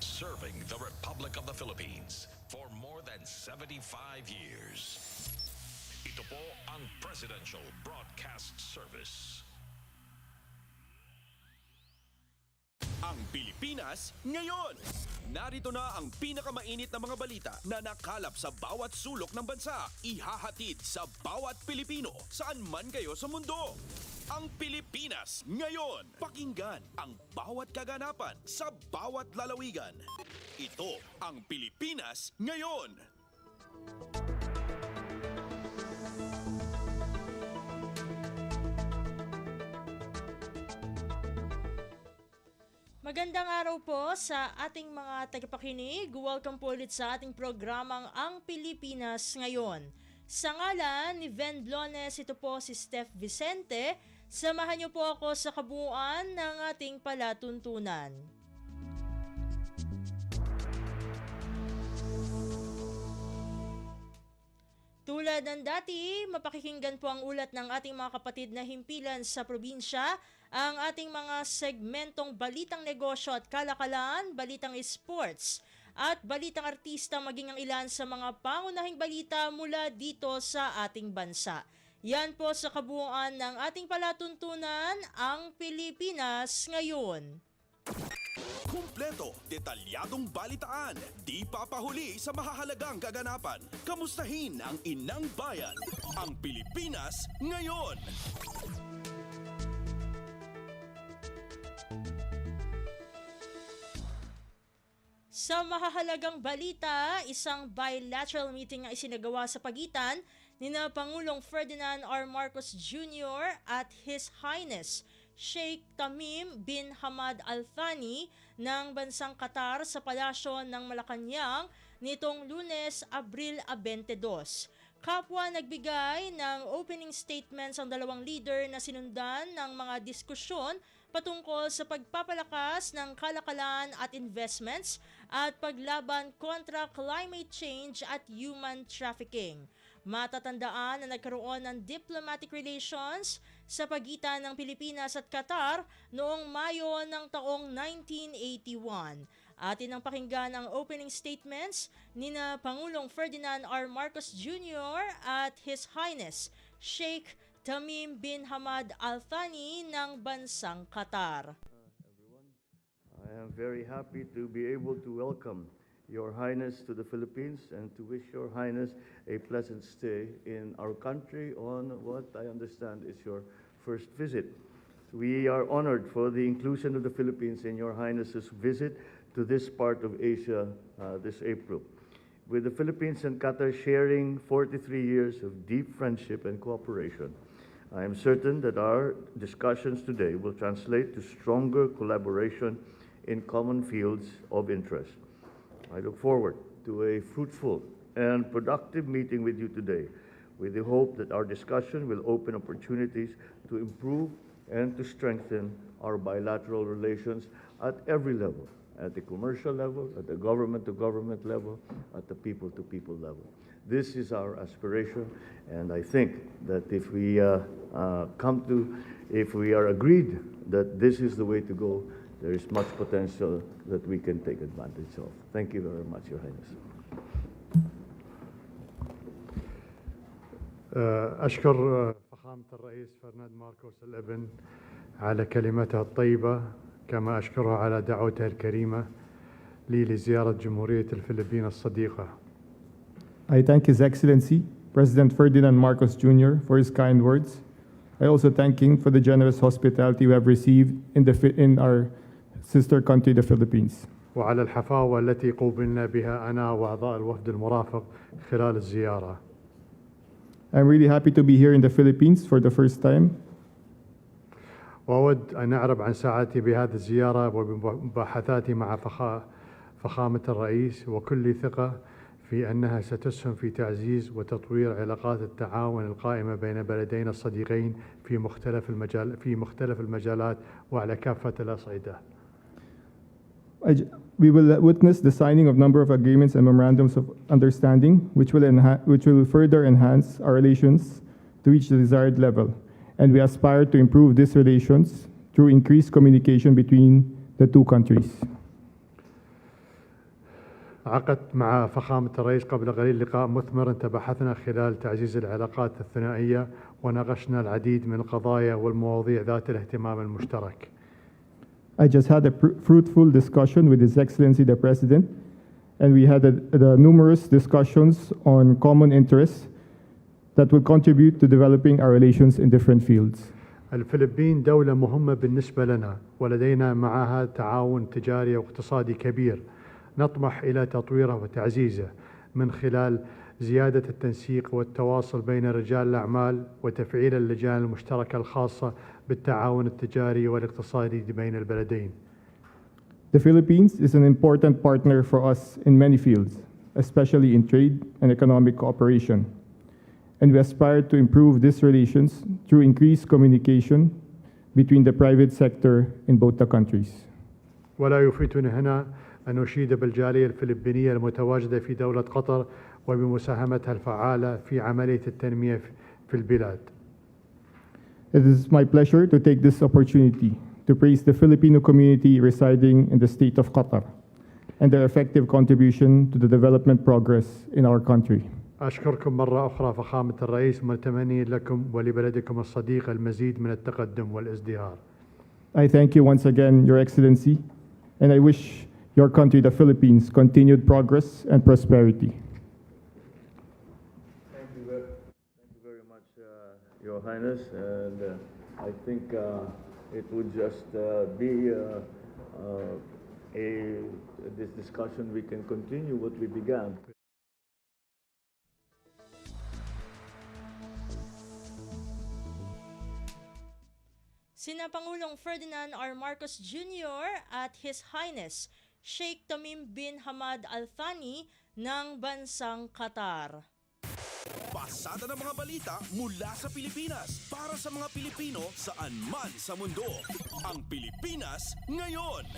Serving the Republic of the Philippines for more than 75 years. Ito po ang Presidential Broadcast Service. Ang Pilipinas ngayon. Narito na ang pinakamainit na mga balita na nakalap sa bawat sulok ng bansa. Ihahatid sa bawat Pilipino saan man kayo sa mundo. Ang Pilipinas ngayon. Pakinggan ang bawat kaganapan sa bawat lalawigan. Ito ang Pilipinas ngayon. Magandang araw po sa ating mga tagapakinig. Welcome po ulit sa ating programang Ang Pilipinas Ngayon. Sa ngalan ni Ven Blones, ito po si Steph Vicente. Samahan niyo po ako sa kabuuan ng ating palatuntunan. Tulad ng dati, mapakikinggan po ang ulat ng ating mga kapatid na himpilan sa probinsya, ang ating mga segmentong balitang negosyo at kalakalan, balitang sports, at balitang artista maging ang ilan sa mga pangunahing balita mula dito sa ating bansa. Yan po sa kabuuan ng ating palatuntunan, ang Pilipinas Ngayon. Kumpleto, detalyadong balitaan, di papahuli sa mahahalagang kaganapan. Kamustahin ang inang bayan, ang Pilipinas Ngayon. Sa mahahalagang balita, isang bilateral meeting ang isinagawa sa pagitan nina Pangulong Ferdinand R. Marcos Jr. at His Highness Sheikh Tamim bin Hamad Al Thani ng bansang Qatar sa palasyo ng Malacanang nitong Lunes, Abril 22. Kapwa nagbigay ng opening statements ang dalawang leader na sinundan ng mga diskusyon patungkol sa pagpapalakas ng kalakalan at investments at paglaban kontra climate change at human trafficking. Matatandaan na nagkaroon ng diplomatic relations sa pagitan ng Pilipinas at Qatar noong Mayo ng taong 1981. Atin ang pakinggan ang opening statements nina Pangulong Ferdinand R. Marcos Jr. at His Highness Sheikh Tamim bin Hamad Al Thani ng bansang Qatar. Everyone, I am very happy to be able to welcome Your Highness to the Philippines and to wish Your Highness a pleasant stay in our country on what I understand is your first visit. We are honored for the inclusion of the Philippines in Your Highness's visit to this part of Asia this April. With the Philippines and Qatar sharing 43 years of deep friendship and cooperation, I am certain that our discussions today will translate to stronger collaboration in common fields of interest. I look forward to a fruitful and productive meeting with you today, with the hope that our discussion will open opportunities to improve and to strengthen our bilateral relations at every level, at the commercial level, at the government-to-government level, at the people-to-people level. This is our aspiration, and I think that if we are agreed that this is the way to go, there is much potential that we can take advantage of. Thank you very much, Your Highness. أشكر فخامة الرئيس فرناند ماركوس الابن على كلمته الطيبة، كما أشكره على دعوته الكريمة لي لزيارة جمهورية الفلبين الصديقة. I thank His Excellency, President Ferdinand Marcos Jr. for his kind words. I also thank him for the generous hospitality we have received in our sister country, the Philippines. وعلى الحفاوة التي قوبلنا بها أنا وأعضاء الوفد المرافق خلال الزيارة. I'm really happy to be here in the Philippines for the first time. وأود أن أعرب عن سعادتي بهذه الزيارة وبمباحثاتي مع فخامة الرئيس وكل ثقة في أنها ستسهم في تعزيز وتطوير علاقات التعاون القائمة بين بلدينا الصديقين في مختلف المجالات وعلى كافة الأصعدة. We will witness the signing of a number of agreements and memorandums of understanding, which will further enhance our relations to reach the desired level. And we aspire to improve these relations through increased communication between the two countries. عقدت مع فخامة الرئيس قبل قليل لقاء مثمر تبحثنا خلال تعزيز العلاقات الثنائية وناقشنا العديد من القضايا والمواضيع ذات الاهتمام المشترك. I just had a fruitful discussion with His Excellency the President, and we had the numerous discussions on common interests that will contribute to developing our relations in different fields. الفلبين دولة مهمة بالنسبة لنا ولدينا معها تعاون تجاري واقتصادي كبير نطمح إلى تطويره وتعزيزه من خلال زيادة التنسيق والتواصل بين رجال الأعمال وتفعيل اللجان المشتركة الخاصة بالتعاون التجاري والاقتصادي بين البلدين. The Philippines is an important partner for us in many fields, especially in trade and economic cooperation. And we aspire to improve these relations through increased communication between the private sector in both the countries. ولا يفوتني هنا أن أشيد بالجالية الفلبينية المتواجدة في دولة قطر وبمساهمتها الفعالة في عملية التنمية في البلاد. It is my pleasure to take this opportunity to praise the Filipino community residing in the state of Qatar and their effective contribution to the development progress in our country. أشكركم مرة أخرى فخامة الرئيس متمني لكم ولبلدكم الصديق المزيد من التقدم والازدهار. I thank you once again, Your Excellency, and I wish your country, the Philippines, continued progress and prosperity. Thank you very much, Your Highness, and I think it would just be this discussion we can continue what we began. Sina Pangulong Ferdinand R. Marcos Jr. at His Highness Sheikh Tamim bin Hamad Al Thani ng bansang Qatar. Pasada ng mga balita mula sa Pilipinas para sa mga Pilipino saan man sa mundo. Ang Pilipinas ngayon.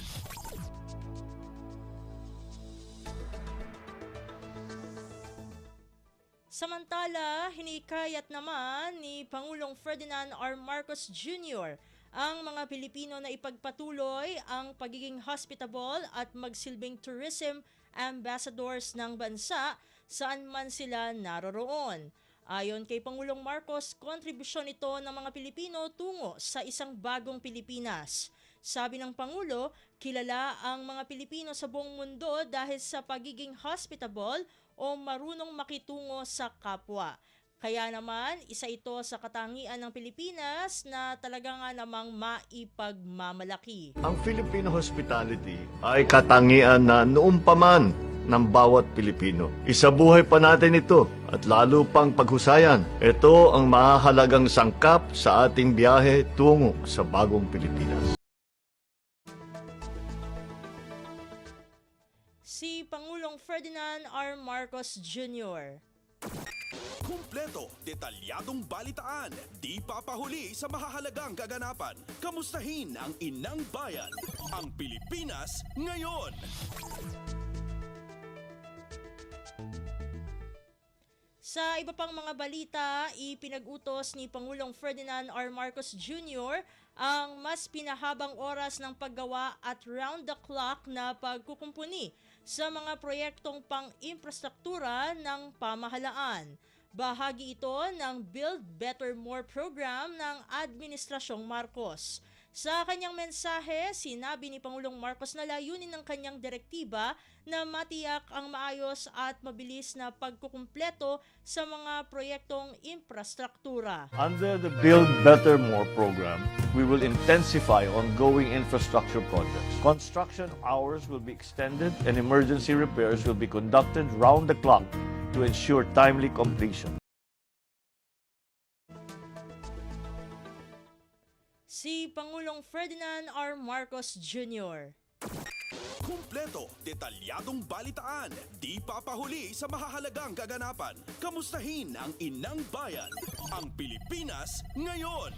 Samantala, hinikayat naman ni Pangulong Ferdinand R. Marcos Jr. ang mga Pilipino na ipagpatuloy ang pagiging hospitable at magsilbing tourism ambassadors ng bansa saan man sila naroroon. Ayon kay Pangulong Marcos, kontribusyon ito ng mga Pilipino tungo sa isang bagong Pilipinas. Sabi ng Pangulo, kilala ang mga Pilipino sa buong mundo dahil sa pagiging hospitable o marunong makitungo sa kapwa. Kaya naman, isa ito sa katangian ng Pilipinas na talaga nga namang maipagmamalaki. Ang Filipino hospitality ay katangian na noon pa man ng bawat Pilipino. Isabuhay pa natin ito at lalo pang paghusayan. Ito ang mahalagang sangkap sa ating biyahe tungo sa bagong Pilipinas. Si Pangulong Ferdinand R. Marcos Jr. Kumpleto, detalyadong balitaan, di papahuli sa mahahalagang kaganapan. Kamustahin ang inang bayan, ang Pilipinas ngayon. Sa iba pang mga balita, ipinag-utos ni Pangulong Ferdinand R. Marcos Jr. ang mas pinahabang oras ng paggawa at round-the-clock na pagkukumpuni sa mga proyektong pang-infrastruktura ng pamahalaan. Bahagi ito ng Build Better More program ng Administrasyong Marcos. Sa kanyang mensahe, sinabi ni Pangulong Marcos na layunin ng kanyang direktiba na matiyak ang maayos at mabilis na pagkukumpleto sa mga proyektong infrastruktura. Under the Build Better More program, we will intensify ongoing infrastructure projects. Construction hours will be extended and emergency repairs will be conducted round the clock to ensure timely completion. Si Pangulong Ferdinand R. Marcos Jr. Kumpleto, detalyadong balitaan, di papahuli sa mahahalagang kaganapan. Kamustahin ang inang bayan, ang Pilipinas ngayon.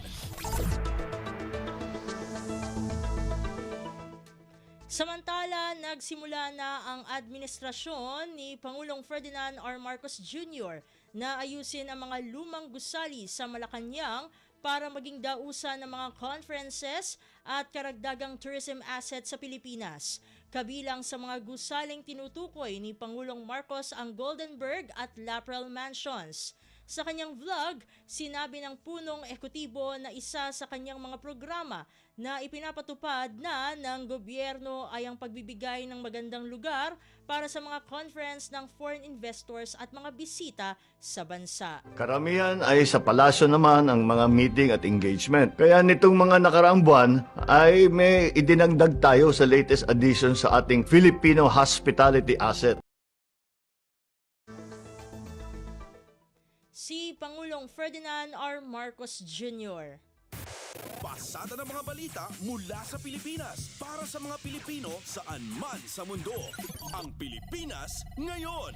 Samantala, nagsimula na ang administrasyon ni Pangulong Ferdinand R. Marcos Jr. na ayusin ang mga lumang gusali sa Malacanang para maging dausa ng mga conferences at karagdagang tourism asset sa Pilipinas. Kabilang sa mga gusaling tinutukoy ni Pangulong Marcos ang Goldenberg at Laprel Mansions. Sa kanyang vlog, sinabi ng punong ekutibo na isa sa kanyang mga programa na ipinapatupad na ng gobyerno ay ang pagbibigay ng magandang lugar para sa mga conference ng foreign investors at mga bisita sa bansa. Karamihan ay sa palasyo naman ang mga meeting at engagement. Kaya nitong mga nakaraang buwan ay may idinagdag tayo sa latest addition sa ating Filipino hospitality asset. Si Pangulong Ferdinand R. Marcos Jr. Pasada ng mga balita mula sa Pilipinas para sa mga Pilipino saan man sa mundo. Ang Pilipinas ngayon.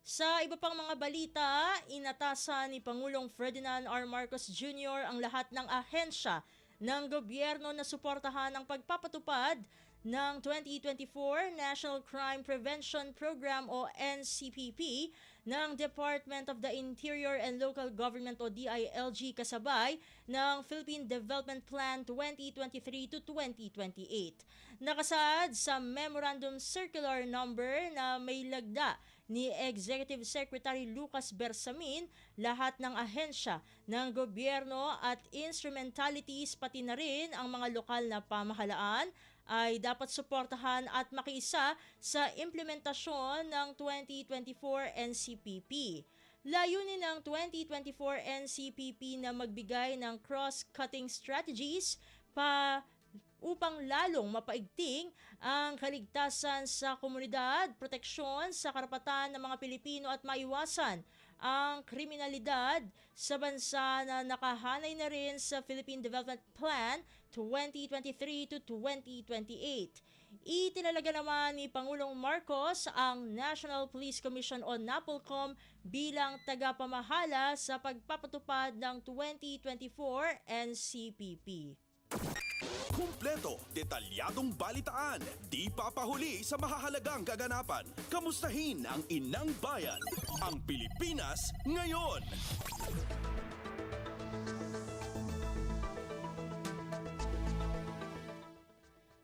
Sa iba pang mga balita, inatasan ni Pangulong Ferdinand R. Marcos Jr. ang lahat ng ahensya ng gobyerno na suportahan ang pagpapatupad ng 2024 National Crime Prevention Program o NCPP ng Department of the Interior and Local Government o DILG kasabay ng Philippine Development Plan 2023 to 2028. Nakasaad sa Memorandum Circular Number na may lagda ni Executive Secretary Lucas Bersamin, lahat ng ahensya ng gobyerno at instrumentalities pati na rin ang mga lokal na pamahalaan ay dapat suportahan at makiisa sa implementasyon ng 2024 NCPP. Layunin ng 2024 NCPP na magbigay ng cross-cutting strategies upang lalong mapaigting ang kaligtasan sa komunidad, proteksyon sa karapatan ng mga Pilipino at maiwasan ang kriminalidad sa bansa na nakahanay na rin sa Philippine Development Plan 2023 to 2028. Itinalaga naman ni Pangulong Marcos ang National Police Commission o NAPOLCOM bilang tagapamahala sa pagpapatupad ng 2024 NCPP. Kumpleto, detalyadong balitaan, di papahuli sa mahahalagang kaganapan. Kamustahin ang inang bayan, ang Pilipinas ngayon.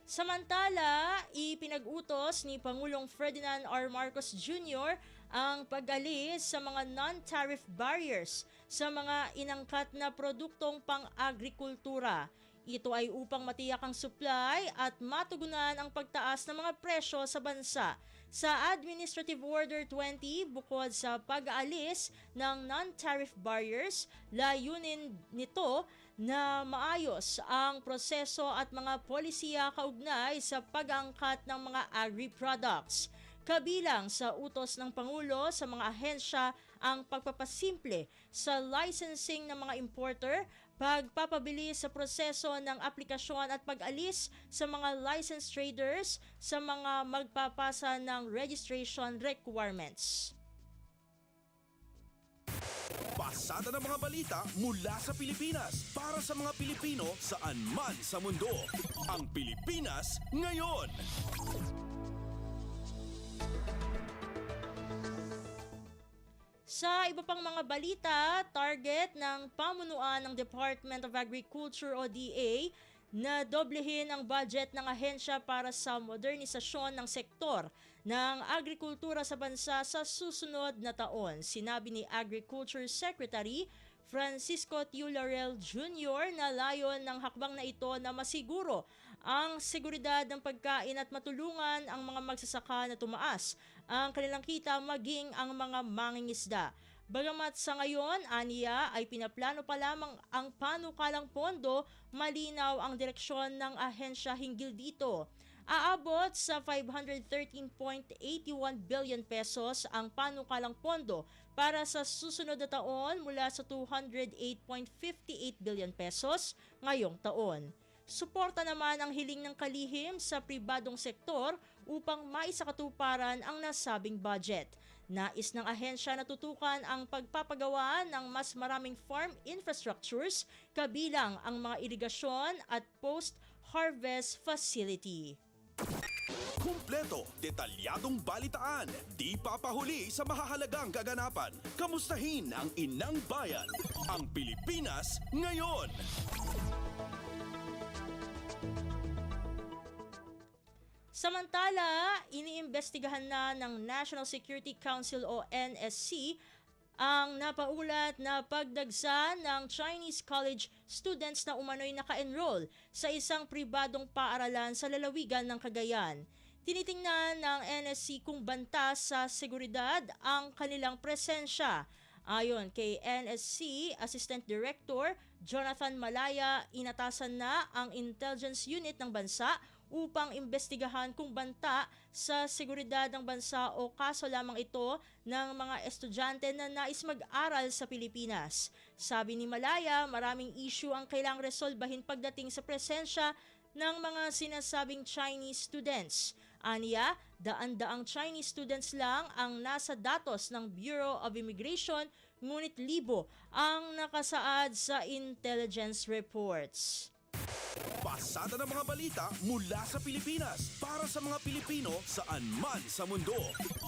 Samantala, ipinag-utos ni Pangulong Ferdinand R. Marcos Jr. ang pag-alis sa mga non-tariff barriers sa mga inangkat na produktong pang-agrikultura. Ito ay upang matiyak ang supply at matugunan ang pagtaas ng mga presyo sa bansa. Sa Administrative Order 20, bukod sa pag-aalis ng non-tariff barriers, layunin nito na maayos ang proseso at mga polisiya kaugnay sa pag-angkat ng mga agri-products. Kabilang sa utos ng Pangulo sa mga ahensya ang pagpapasimple sa licensing ng mga importer, pagpapabilis sa proseso ng aplikasyon at pag-alis sa mga licensed traders sa mga magpapasa ng registration requirements. Pasada ng mga balita mula sa Pilipinas para sa mga Pilipino saan man sa mundo. Ang Pilipinas ngayon. Sa iba pang mga balita, target ng pamunuan ng Department of Agriculture o DA na doblehin ang budget ng ahensya para sa modernisasyon ng sektor ng agrikultura sa bansa sa susunod na taon. Sinabi ni Agriculture Secretary Francisco Tiularel Jr. na layon ng hakbang na ito na masiguro ang seguridad ng pagkain at matulungan ang mga magsasaka na tumaas ang kanilang kita maging ang mga mangingisda. Bagamat sa ngayon, aniya ay pinaplano pa lamang ang panukalang pondo, malinaw ang direksyon ng ahensya hinggil dito. Aabot sa 513.81 billion pesos ang panukalang pondo para sa susunod na taon mula sa 208.58 billion pesos ngayong taon. Suporta naman ang hiling ng kalihim sa pribadong sektor upang maisakatuparan ang nasabing budget. Nais ng ahensya na tutukan ang pagpapagawa ng mas maraming farm infrastructures kabilang ang mga irigasyon at post-harvest facility. Kumpleto, detalyadong balitaan, di papahuli sa mahahalagang kaganapan. Kamustahin ang inang bayan, ang Pilipinas ngayon. Samantala, iniimbestigahan na ng National Security Council o NSC ang napaulat na pagdagsa ng Chinese college students na umano'y naka-enroll sa isang pribadong paaralan sa lalawigan ng Cagayan. Tinitingnan ng NSC kung banta sa seguridad ang kanilang presensya. Ayon kay NSC Assistant Director Jonathan Malaya, inatasan na ang intelligence unit ng bansa upang imbestigahan kung banta sa seguridad ng bansa o kaso lamang ito ng mga estudyante na nais mag-aral sa Pilipinas. Sabi ni Malaya, maraming issue ang kailangang resolbahin pagdating sa presensya ng mga sinasabing Chinese students. Aniya, daan-daang Chinese students lang ang nasa datos ng Bureau of Immigration, ngunit libo ang nakasaad sa intelligence reports. Pasada ng mga balita mula sa Pilipinas para sa mga Pilipino saan man sa mundo.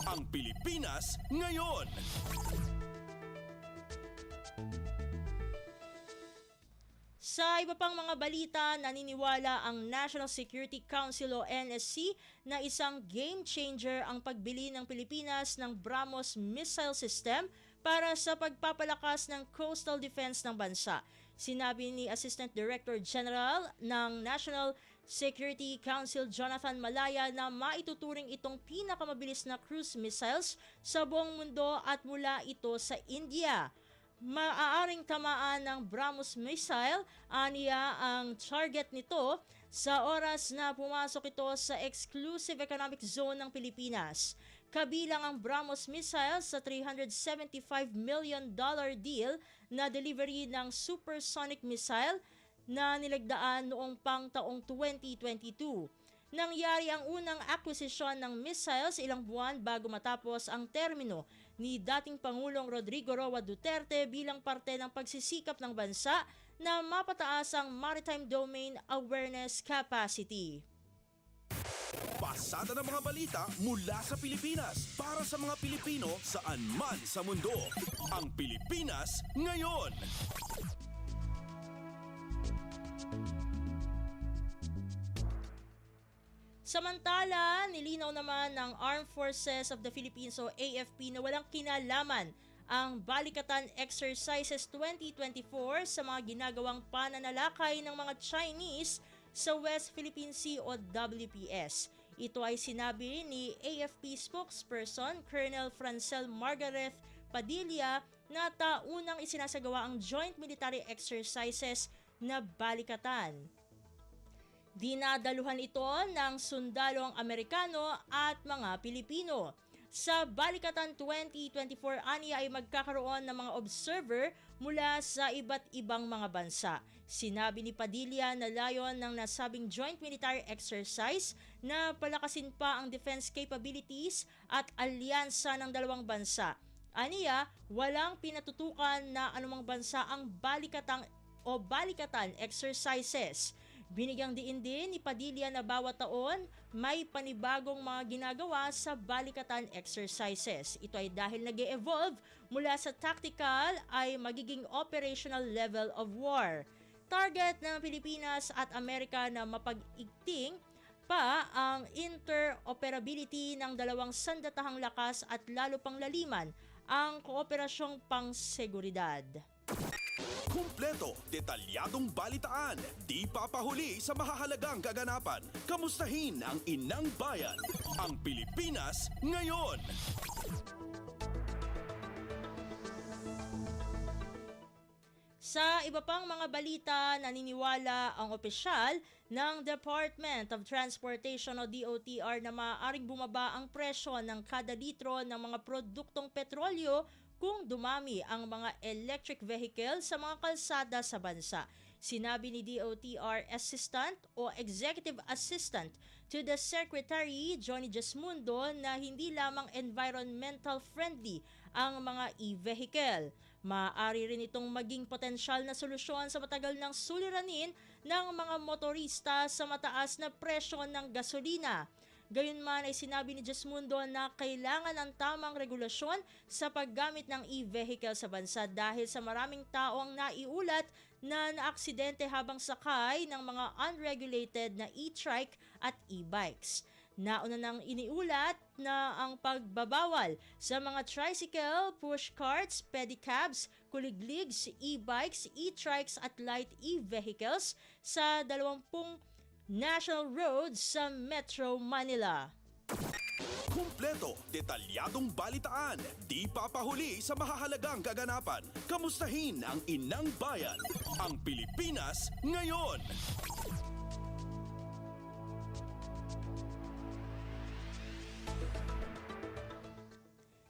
Ang Pilipinas ngayon. Sa iba pang mga balita, naniniwala ang National Security Council o NSC na isang game changer ang pagbili ng Pilipinas ng BrahMos missile system para sa pagpapalakas ng coastal defense ng bansa. Sinabi ni Assistant Director General ng National Security Council Jonathan Malaya na maituturing itong pinakamabilis na cruise missiles sa buong mundo at mula ito sa India. Maaaring tamaan ng BrahMos missile, aniya ang target nito sa oras na pumasok ito sa exclusive economic zone ng Pilipinas. Kabilang ang BrahMos missile sa $375 million deal na delivery ng supersonic missile na nilagdaan noong taong 2022. Nangyari ang unang akwisisyon ng missiles ilang buwan bago matapos ang termino ni dating Pangulong Rodrigo Roa Duterte bilang parte ng pagsisikap ng bansa na mapataas ang maritime domain awareness capacity. Pasada ng mga balita mula sa Pilipinas para sa mga Pilipino saan man sa mundo. Ang Pilipinas ngayon. Samantala, nilinaw naman ng Armed Forces of the Philippines o AFP na walang kinalaman ang Balikatan Exercises 2024 sa mga ginagawang pananalakay ng mga Chinese sa West Philippine Sea o WPS. Ito ay sinabi ni AFP spokesperson Colonel Francel Margareth Padilla na taunang isinasagawa ang joint military exercises na Balikatan. Dinadaluhan ito ng sundalong Amerikano at mga Pilipino. Sa Balikatan 2024, aniya ay magkakaroon ng mga observer mula sa iba't ibang mga bansa. Sinabi ni Padilla na layon ng nasabing joint military exercise na palakasin pa ang defense capabilities at alyansa ng dalawang bansa. Aniya, walang pinatutukan na anumang bansa ang Balikatan exercises. Binigyang diin din ni Padilla na bawat taon may panibagong mga ginagawa sa Balikatan exercises. Ito ay dahil nag-e-evolve mula sa tactical ay magiging operational level of war. Target ng Pilipinas at Amerika na mapag-igting pa ang interoperability ng dalawang sandatahang lakas at lalo pang laliman ang kooperasyong pang-seguridad. Kumpleto, detalyadong balitaan, di papahuli sa mahahalagang kaganapan. Kamustahin ang inang bayan, ang Pilipinas ngayon. Sa iba pang mga balita, naniniwala ang opisyal ng Department of Transportation o DOTR na maaaring bumaba ang presyo ng kada litro ng mga produktong petrolyo kung dumami ang mga electric vehicle sa mga kalsada sa bansa. Sinabi ni DOTR Assistant o Executive Assistant to the Secretary Johnny Jasmundo na hindi lamang environmental friendly ang mga e-vehicle. Maaari rin itong maging potensyal na solusyon sa matagal ng suliranin ng mga motorista sa mataas na presyo ng gasolina. Gayunman ay sinabi ni Jasmundo na kailangan ng tamang regulasyon sa paggamit ng e-vehicle sa bansa dahil sa maraming tao ang naiulat na naaksidente habang sakay ng mga unregulated na e-trike at e-bikes. Nauna nang iniulat na ang pagbabawal sa mga tricycle, push carts, pedicabs, kuligligs, e-bikes, e-trikes at light e-vehicles sa 20 national roads sa Metro Manila. Kumpleto, detalyadong balitaan, di papahuli sa mahahalagang kaganapan. Kamustahin ang inang bayan, ang Pilipinas ngayon.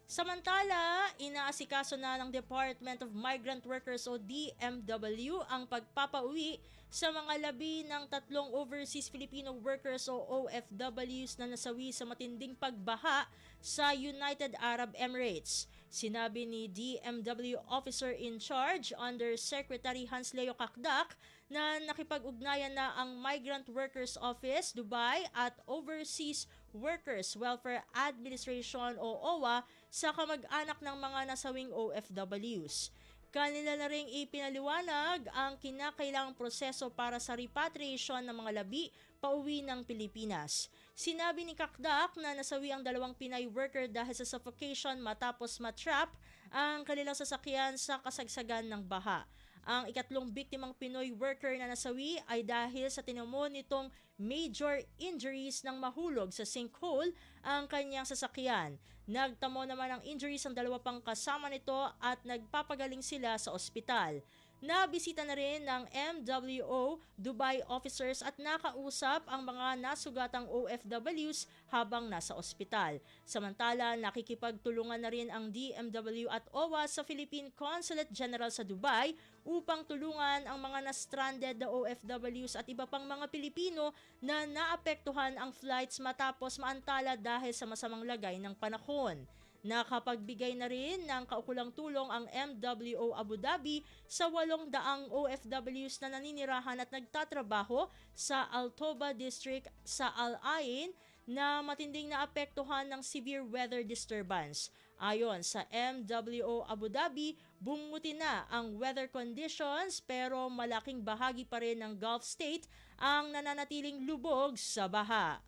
Samantala, inaasikaso na ng Department of Migrant Workers o DMW ang pagpapauwi sa mga labi ng 3 overseas Filipino workers o OFWs na nasawi sa matinding pagbaha sa United Arab Emirates. Sinabi ni DMW Officer in Charge Under Secretary Hans Leo Kakdak na nakipag-ugnayan na ang Migrant Workers Office, Dubai at Overseas Workers Welfare Administration o OWA sa kamag-anak ng mga nasawing OFWs. Kanila na ring ipinaliwanag ang kinakailangang proseso para sa repatriation ng mga labi pauwi ng Pilipinas. Sinabi ni Kakdak na nasawi ang 2 Pinay worker dahil sa suffocation matapos matrap ang kanilang sasakyan sa kasagsagan ng baha. Ang ikatlong biktimang Pinoy worker na nasawi ay dahil sa tinamo nitong major injuries ng mahulog sa sinkhole ang kanyang sasakyan. Nagtamo naman ng injuries ang 2 pang kasama nito at nagpapagaling sila sa ospital. Nabisita na rin ng MWO Dubai officers at nakausap ang mga nasugatang OFWs habang nasa ospital. Samantala, nakikipagtulungan na rin ang DMW at OWA sa Philippine Consulate General sa Dubai upang tulungan ang mga na-stranded na OFWs at iba pang mga Pilipino na naapektuhan ang flights matapos maantala dahil sa masamang lagay ng panahon. Nakapagbigay na rin ng kaukulang tulong ang MWO Abu Dhabi sa 800 OFWs na naninirahan at nagtatrabaho sa Al-Toba District sa Al Ain na matinding naapektuhan ng severe weather disturbance. Ayon sa MWO Abu Dhabi, bumuti na ang weather conditions pero malaking bahagi pa rin ng Gulf State ang nananatiling lubog sa baha.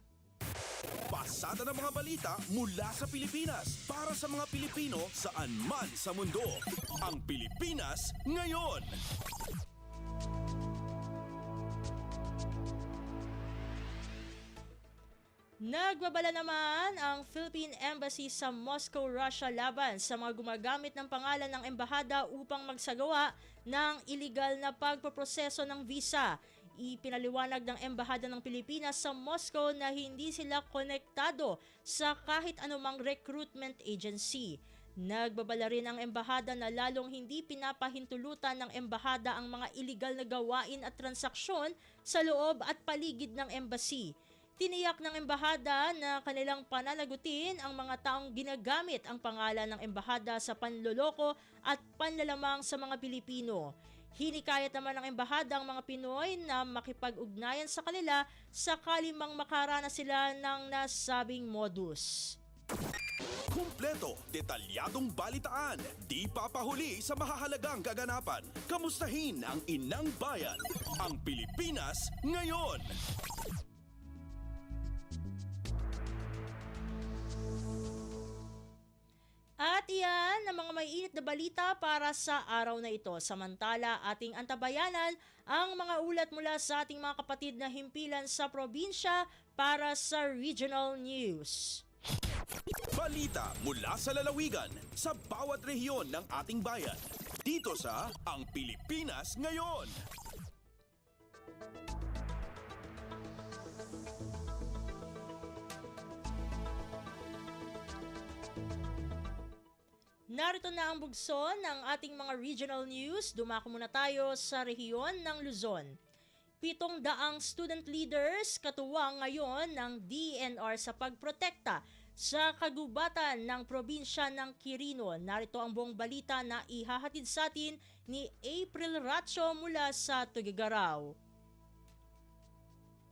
Pasada ng mga balita mula sa Pilipinas para sa mga Pilipino saan man sa mundo. Ang Pilipinas ngayon. Nagbabala naman ang Philippine Embassy sa Moscow, Russia laban sa mga gumagamit ng pangalan ng embahada upang magsagawa ng iligal na pagpoproseso ng visa. Ipinaliwanag ng Embahada ng Pilipinas sa Moscow na hindi sila konektado sa kahit anumang recruitment agency. Nagbabala rin ang embahada na lalong hindi pinapahintulutan ng embahada ang mga iligal na gawain at transaksyon sa loob at paligid ng embassy. Tiniyak ng embahada na kanilang pananagutin ang mga taong ginagamit ang pangalan ng embahada sa panloloko at panlalamang sa mga Pilipino. Hinikayat naman ng embahada ang mga Pinoy na makipag-ugnayan sa kanila sakali mang makaranas sila ng nasabing modus. Kumpleto, detalyadong balitaan, di papahuli sa mahahalagang kaganapan. Kamustahin ang inang bayan, ang Pilipinas ngayon. At iyan ang mga maiinit na balita para sa araw na ito. Samantala, ating antabayanan ang mga ulat mula sa ating mga kapatid na himpilan sa probinsya para sa Regional News. Balita mula sa lalawigan sa bawat rehiyon ng ating bayan. Dito sa Ang Pilipinas Ngayon. Narito na ang bugso ng ating mga regional news. Dumako muna tayo sa rehiyon ng Luzon. 700 student leaders katuwang ngayon ng DNR sa pagprotekta sa kagubatan ng probinsya ng Quirino. Narito ang buong balita na ihahatid sa atin ni April Racho mula sa Tuguegarao.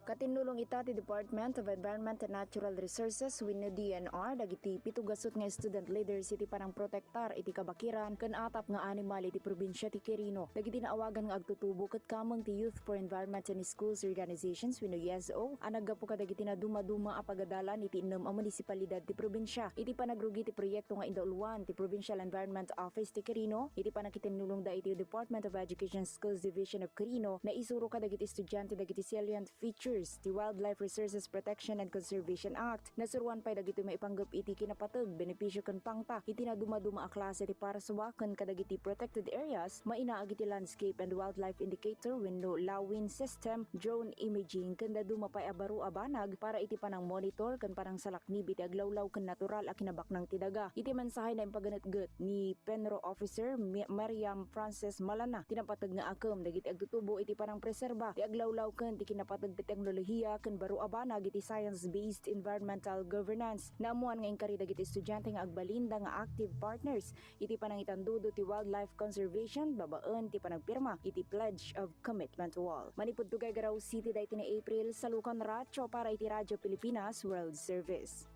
Katinulong ita ti Department of Environment and Natural Resources wenno DNR dagiti pitugasot nga student leaders iti parang protektar iti kabakiran ken atap nga animal iti probinsya ti Quirino. Dagiti naawagan nga agtutubo ket kameng ti Youth for Environment and Schools Organizations wenno YESO anaggapo kadagiti na dumaduma a pagadalan iti 6 a munisipalidad ti probinsya. Iti panagrugi ti proyekto nga indauluan ti Provincial Environment Office ti Quirino, iti panakitinulong da iti Department of Education Schools Division of Quirino na isuro kadagiti estudyante dagiti salient features ti Wildlife Resources Protection and Conservation Act. Nasuruan pay dagiti maipanggep iti kinapateg benepisyo ken pangta iti na dumaduma a klase ti paraswa ken kadagiti protected areas mainaag iti landscape and wildlife indicator wenno lawin system, drone imaging ken daduma pay abaro abanag para iti panang monitor ken panang salaknib iti aglawlaw ken natural a kinabaknang ti daga. Iti mensahe na impaganetget ni Penro Officer Mariam Frances Malana tinapateg nga akem dagiti agtutubo iti parang preserba ti aglawlaw ken ti kinapateg ti teknolohiya ken baro abanag iti science-based environmental governance. Naamuan nga inkari dagiti estudyante nga agbalinda nga active partners iti panangitandudo ti wildlife conservation babaen ti panagpirma iti Pledge of Commitment Wall. Manipud tugay Garaw City dayti ni April Salukan Racho para iti Radyo Pilipinas World Service.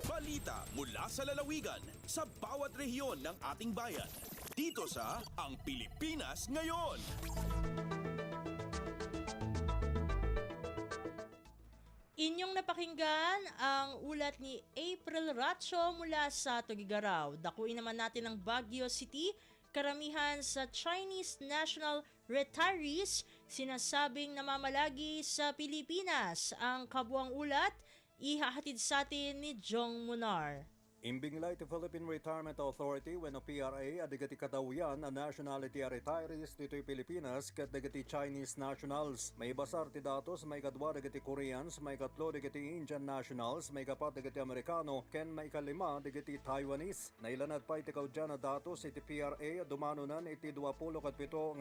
Balita mula sa lalawigan sa bawat rehiyon ng ating bayan. Dito sa Ang Pilipinas Ngayon. Inyong napakinggan ang ulat ni April Racho mula sa Tugigaraw. Dakuin naman natin ang Baguio City. Karamihan sa Chinese national retirees sinasabing namamalagi sa Pilipinas. Ang kabuang ulat ihahatid sa atin ni Jong Munar. Imbinglay ti Philippine Retirement Authority wenno PRA adigati kadawian a nationality a retirees dito'y Pilipinas ket dagiti Chinese nationals. May basar ti datos may kadwa dagiti Koreans, may katlo dagiti Indian nationals, may kapat dagiti Amerikano ken may kalima dagiti Taiwanese. Nailanad pa iti kaudyan na datos iti PRA dumanunan iti 27,000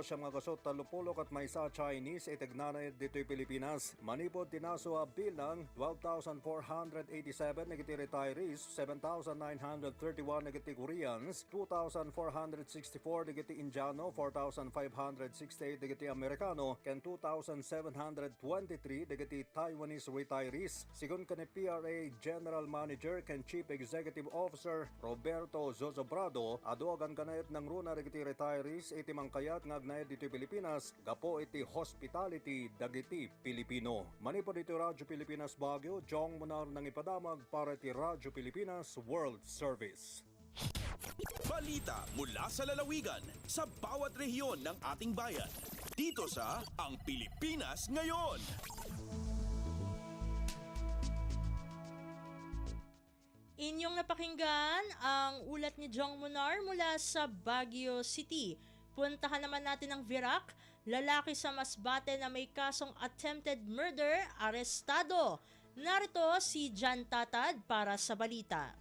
siyam nga kasot 30 ket maysa Chinese itignanay dito'y Pilipinas. Manipod tinaso a bilang 12,487 dagiti retirees, 7,931 dagiti Koreans, 2,464 dagiti Indiano, 4,568 dagiti Amerikano, ken 2,723 dagiti Taiwanese retirees. Sigon kani PRA General Manager ken Chief Executive Officer Roberto Zozobrado, aduagan kanayat ng runa dagiti retirees iti mangkayat nga agnayad dito Pilipinas, gapo iti hospitality dagiti Pilipino. Manipod iti Radyo Pilipinas Baguio, Jong Munar nang ipadamag para iti Radyo Pilipinas World Service. Balita mula sa lalawigan sa bawat rehiyon ng ating bayan. Dito sa Ang Pilipinas Ngayon. Inyong napakinggan ang ulat ni Jong Munar mula sa Baguio City. Puntahan naman natin ang Virac. Lalaki sa Masbate na may kasong attempted murder, arestado. Narito si Jan Tatad para sa balita.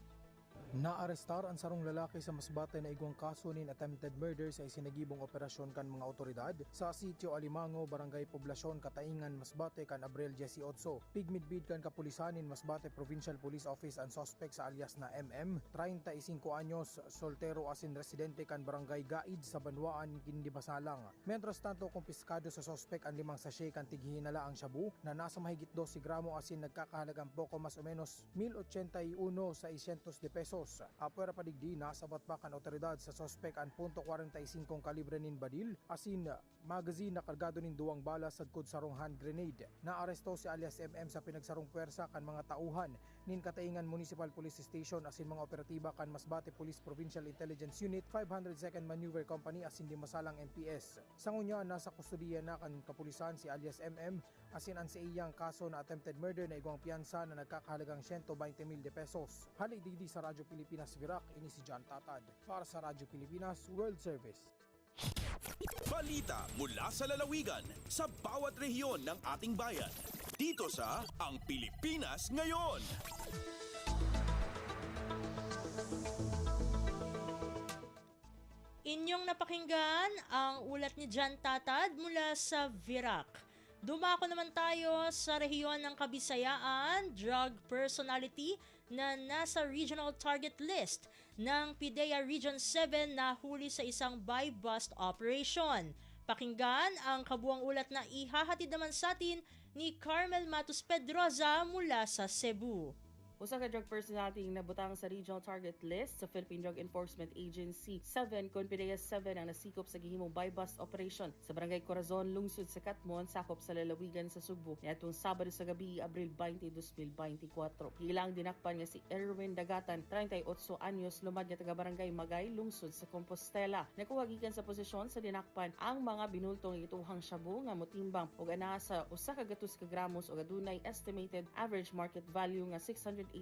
Naarestar ang sarong lalaki sa Masbate na igwang kaso nin attempted murder sa isinagibong operasyon kan mga otoridad sa Sitio Alimango, Barangay Poblasyon, Kataingan, Masbate kan Abril 18. Pigmidbid kan kapulisanin Masbate Provincial Police Office ang suspect sa alias na MM, 35 anyos, soltero asin residente kan Barangay Gaid sa Banwaan, Kindibasalang. Mientras tanto, kumpiskado sa suspect ang 5 sachet kan tighinala ang shabu na nasa mahigit 12 gramo asin nagkakahalagang poko mas o menos 1,081 sa 600 de pesos. Apuera padigdi nasabat pa kan otoridad sa suspect ang .45 kalibre nin badil asin magazine na kargado nin 2 bala sagkod sarong hand grenade. Naaresto si alias MM sa pinagsarong puwersa kan mga tauhan nin Kataingan Municipal Police Station asin mga operatiba kan Masbate Police Provincial Intelligence Unit 502nd Maneuver Company asin Dimasalang MPS. Sangunya nasa kustudiya na kan kapulisan si alias MM asin ang sa iyang kaso na attempted murder na igwang piyansa na nagkakahalagang 120,000 de pesos. Halik digdi sa Radyo Pilipinas Virac, ini si John Tatad para sa Radyo Pilipinas World Service. Balita mula sa lalawigan sa bawat rehiyon ng ating bayan. Dito sa Ang Pilipinas Ngayon. Inyong napakinggan ang ulat ni Jan Tatad mula sa Virac. Dumako naman tayo sa rehiyon ng Kabisayaan, drug personality na nasa regional target list ng PIDEA Region 7 na huli sa isang buy-bust operation. Pakinggan ang kabuang ulat na ihahatid naman sa atin ni Carmel Matos Pedroza mula sa Cebu. Usa ka drug personality ang nabutang sa regional target list sa Philippine Drug Enforcement Agency 7 kon PDEA 7 ang nasikop sa gihimong buy-bust operation sa Barangay Corazon, lungsod sa Katmon, sakop sa lalawigan sa Sugbo niadtong Sabado sa gabi, Abril 20, 2024. Gilang dinakpan nga si Erwin Dagatan, 38 anyos, lumad nga taga Barangay Magay, lungsod sa Compostela. Nakuha gikan sa posisyon sa dinakpan ang mga binultong ituhang shabu nga motimbang og anaa sa 1 ka gramos og adunay estimated average market value nga 680,000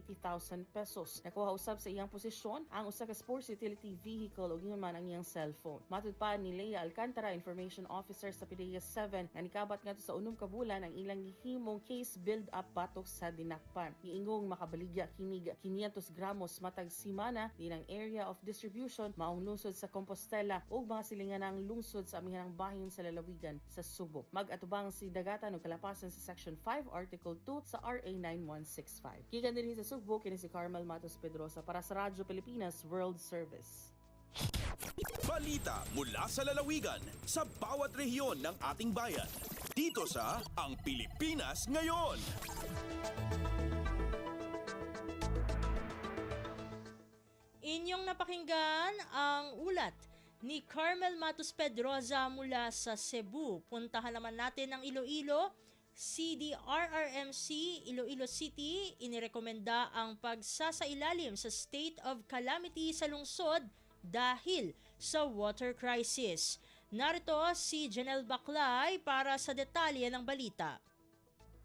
pesos. Nakuha usab sa iyang posisyon ang usa ka sports utility vehicle ug yun man ang iyang cellphone. Matud pa ni Lea Alcantara, Information Officer sa PDEA 7, nga nikabat ngadto sa 6 ka bulan ang ilang gihimong case build-up batok sa dinakpan. Giingong makabaligya kinig 500 gramos matag simana din ang area of distribution maong lungsod sa Compostela ug mga silinganang lungsod sa amihanang bahin sa lalawigan sa Subo. Mag-atubang si Dagatan og kalapasan sa Section 5, Article 2 sa RA 9165. Gikan din sa Subo, kini si Carmel Matos Pedroza para sa Radyo Pilipinas World Service. Balita mula sa lalawigan sa bawat rehiyon ng ating bayan. Dito sa Ang Pilipinas Ngayon. Inyong napakinggan ang ulat ni Carmel Matos Pedroza mula sa Cebu. Puntahan naman natin ang Iloilo. CDRRMC Iloilo City inirekomenda ang pagsasailalim sa state of calamity sa lungsod dahil sa water crisis. Narito si Janelle Baclay para sa detalye ng balita.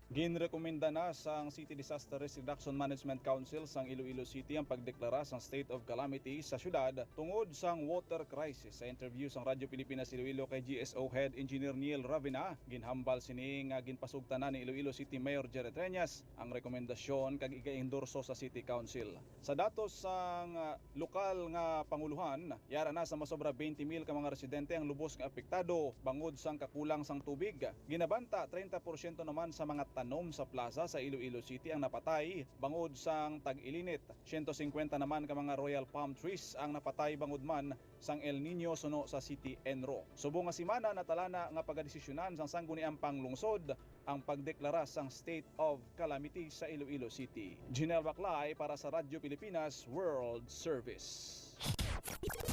Ginrekomenda na sang City Disaster Risk Reduction Management Council sang Iloilo City ang pagdeklara sang state of calamity sa syudad tungod sang water crisis. Sa interview sang Radyo Pilipinas Iloilo kay GSO Head Engineer Neil Ravina, ginhambal sini nga ginpasugtanan ni Iloilo City Mayor Jerry Treñas ang rekomendasyon kag ika-endorso sa City Council. Sa datos sang lokal nga panguluhan, yara na sa masobra 20,000 ka mga residente ang lubos nga apektado bangod sang kakulang sang tubig. Ginabanta 30% naman sa mga tanom sa plaza sa Iloilo City ang napatay bangod sang tag-ilinit. 150 naman ka mga royal palm trees ang napatay bangod man sang El Nino suno sa City Enro. Subong nga simana natalana nga pagadesisyonan sang sangguniang panglungsod ang pagdeklara sang state of calamity sa Iloilo City. Janelle Baclay para sa Radyo Pilipinas World Service.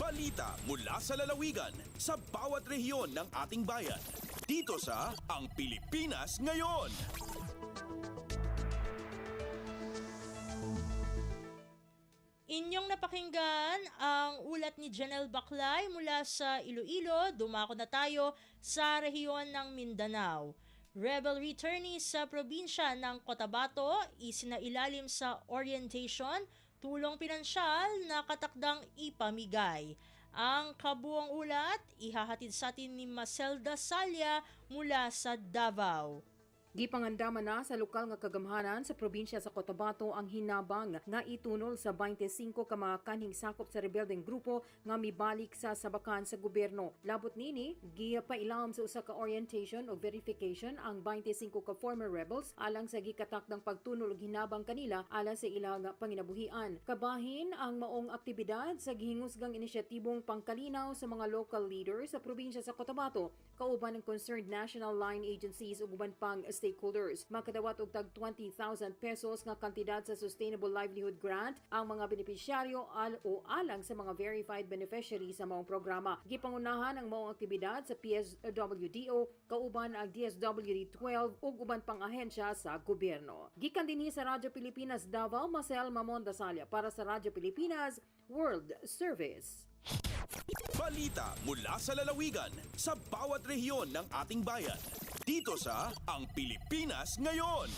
Balita mula sa lalawigan sa bawat rehiyon ng ating bayan. Dito sa Ang Pilipinas Ngayon. Inyong napakinggan ang ulat ni Janelle Baclay mula sa Iloilo. Dumako na tayo sa rehiyon ng Mindanao. Rebel returnees sa probinsya ng Cotabato isinailalim sa orientation, tulong pinansyal na katakdang ipamigay. Ang kabuong ulat ihahatid sa atin ni Maselda Salya mula sa Davao. Gipangandaman na sa lokal nga kagamhanan sa probinsya sa Cotabato ang hinabang nga itunol sa 25 ka mga kanhing sakop sa rebeldeng grupo nga mibalik sa sabakan sa gobyerno. Labot nini, gipailam sa usa ka orientation o verification ang 25 ka former rebels alang sa gikatakdang pagtunol og hinabang kanila alang sa ilang panginabuhian. Kabahin ang maong aktibidad sa gihingusgang inisyatibong pangkalinaw sa mga local leaders sa probinsya sa Cotabato, kauban ng concerned national line agencies ug uban pang stakeholders. Makadawat og tag 20,000 pesos nga kantidad sa Sustainable Livelihood Grant ang mga benepisyaryo o alang sa mga verified beneficiaries sa maong programa. Gipangunahan ang maong aktibidad sa PSWDO, kauban ang DSWD-12 ug uban pang ahensya sa gobyerno. Gikan dinhi sa Radyo Pilipinas Davao, Marcel Mamon Dasalia para sa Radyo Pilipinas World Service. Balita mula sa lalawigan sa bawat rehiyon ng ating bayan. Dito sa Ang Pilipinas Ngayon.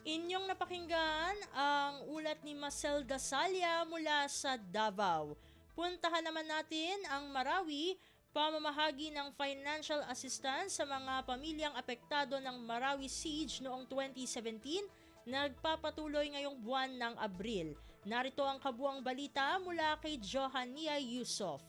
Inyong napakinggan ang ulat ni Maselda Salya mula sa Davao. Puntahan naman natin ang Marawi, pamamahagi ng financial assistance sa mga pamilyang apektado ng Marawi Siege noong 2017, nagpapatuloy ngayong buwan ng Abril. Narito ang kabuang balita mula kay Johania Yusof.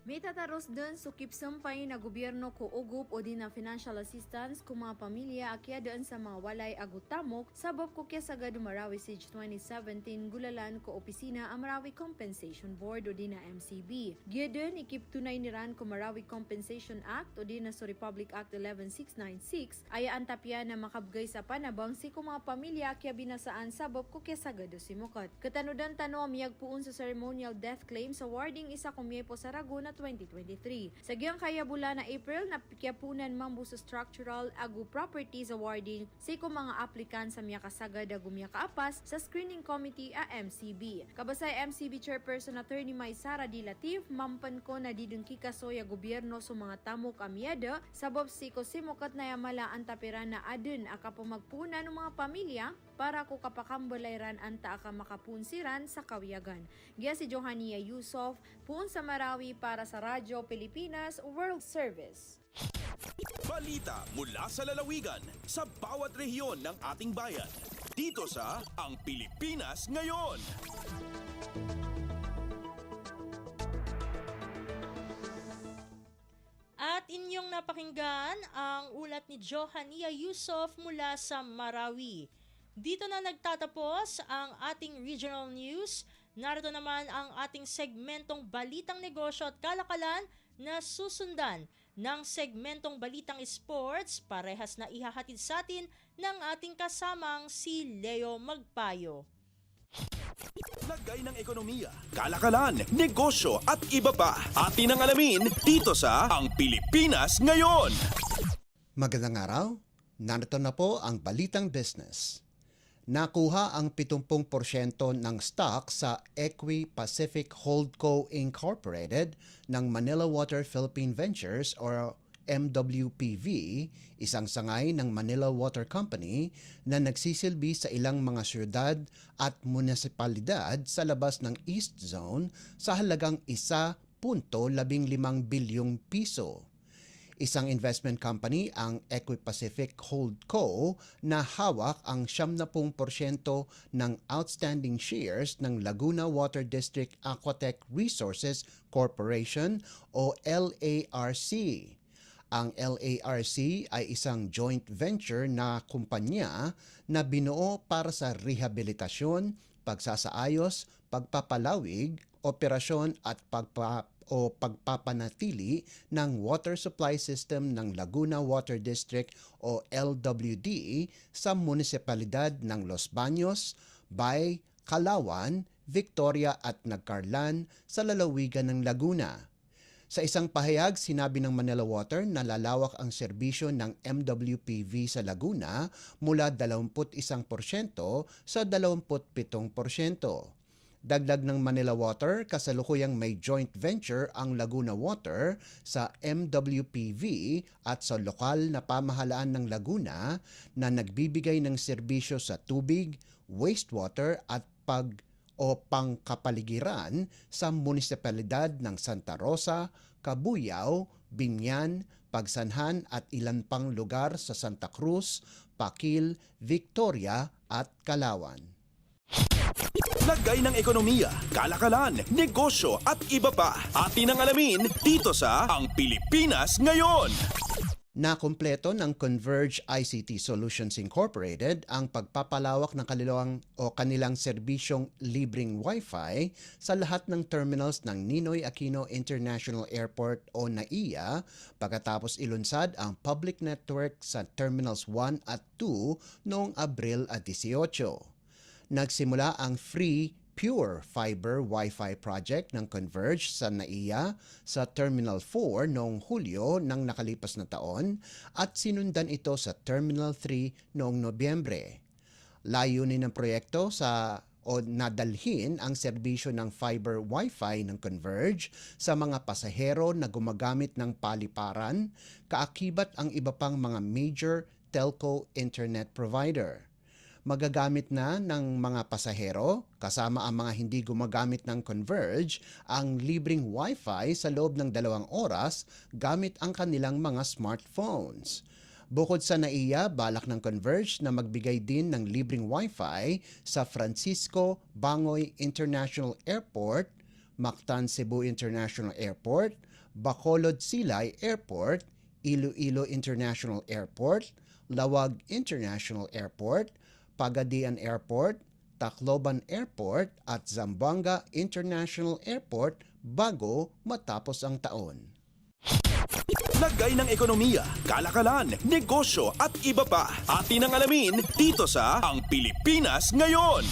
May tataros dun sukip sampay na gobyerno ko ugup o din na financial assistance kung mga pamilya akya doon sa mga walay agutamok sabab ko kya sagad Marawi Siege 2017 gulalan ko opisina ang Marawi Compensation Board o din na MCB. Giyadun ikip tunay niran ko Marawi Compensation Act o din na sa Republic Act 11696 ay antapya na makabgay sa panabang si kung mga pamilya akya binasaan sabab ko kya sagad o simukot. Katanudan tano amiyag puun sa ceremonial death claim sa warding isa kumye po sa Raguna 2023. Sa giyang kaya bula na April, napikyapunan mambu sa structural agu properties awarding sa mga applicant sa miya kasagad agu miya kaapas sa screening committee a MCB. Kabasay MCB Chairperson Attorney May Sara Di Latif, mampan ko na didung kikasoy a gobyerno sa mga tamok amyada sabab si ko simukat na yamala ang tapiran na adun aka pumagpunan ng mga pamilya para ko kapakambalayran anta aka makapunsiran sa kawiyagan. Giya si Johania Yusof, puun sa Marawi para sa Radyo Pilipinas World Service. Balita mula sa lalawigan sa bawat rehiyon ng ating bayan. Dito sa Ang Pilipinas Ngayon. At inyong napakinggan ang ulat ni Johania Yusof mula sa Marawi. Dito na nagtatapos ang ating regional news. Narito naman ang ating segmentong Balitang Negosyo at Kalakalan na susundan ng segmentong Balitang Sports, parehas na ihahatid sa atin ng ating kasamang si Leo Magpayo. Lagay ng ekonomiya, kalakalan, negosyo at iba pa. Atin ang alamin dito sa Ang Pilipinas Ngayon. Magandang araw, narito na po ang Balitang Business. Nakuha ang 70% ng stock sa Equi Pacific Holdco Incorporated ng Manila Water Philippine Ventures or MWPV, isang sangay ng Manila Water Company na nagsisilbi sa ilang mga syudad at munisipalidad sa labas ng East Zone sa halagang 1.15 bilyong piso. Isang investment company ang Equi-Pacific Holdco na hawak ang 70% ng outstanding shares ng Laguna Water District Aquatech Resources Corporation o LARC. Ang LARC ay isang joint venture na kumpanya na binuo para sa rehabilitasyon, pagsasaayos, pagpapalawig, operasyon at pagpapanatili ng water supply system ng Laguna Water District o LWD sa munisipalidad ng Los Baños, Bay, Calauan, Victoria at Nagcarlan sa lalawigan ng Laguna. Sa isang pahayag, sinabi ng Manila Water na lalawak ang serbisyo ng MWPV sa Laguna mula 21% sa 27%. Dagdag ng Manila Water, kasalukuyang may joint venture ang Laguna Water sa MWPV at sa lokal na pamahalaan ng Laguna na nagbibigay ng serbisyo sa tubig, wastewater at pangkapaligiran sa munisipalidad ng Santa Rosa, Cabuyao, Binyan, Pagsanhan at ilan pang lugar sa Santa Cruz, Pakil, Victoria at Calauan. Lagay ng ekonomiya, kalakalan, negosyo at iba pa. Atin ang alamin dito sa Ang Pilipinas Ngayon. Nakumpleto ng Converge ICT Solutions Incorporated ang pagpapalawak ng kanilang serbisyong libreng Wi-Fi sa lahat ng terminals ng Ninoy Aquino International Airport o NAIA pagkatapos ilunsad ang public network sa Terminals 1 at 2 noong Abril 18. Nagsimula ang free Pure Fiber Wi-Fi project ng Converge sa NAIA sa Terminal 4 noong Hulyo ng nakalipas na taon at sinundan ito sa Terminal 3 noong Nobyembre. Layunin ng proyekto o nadalhin ang serbisyo ng fiber Wi-Fi ng Converge sa mga pasahero na gumagamit ng paliparan, kaakibat ang iba pang mga major telco internet provider. Magagamit na ng mga pasahero, kasama ang mga hindi gumagamit ng Converge, ang libreng Wi-Fi sa loob ng 2 oras gamit ang kanilang mga smartphones. Bukod sa NAIA, balak ng Converge na magbigay din ng libreng Wi-Fi sa Francisco Bangoy International Airport, Mactan Cebu International Airport, Bacolod Silay Airport, Iloilo International Airport, Lawag International Airport, Pagadian Airport, Tacloban Airport at Zamboanga International Airport bago matapos ang taon. Lagay ng ekonomiya, kalakalan, negosyo at iba pa. Atin ang alamin dito sa Ang Pilipinas Ngayon.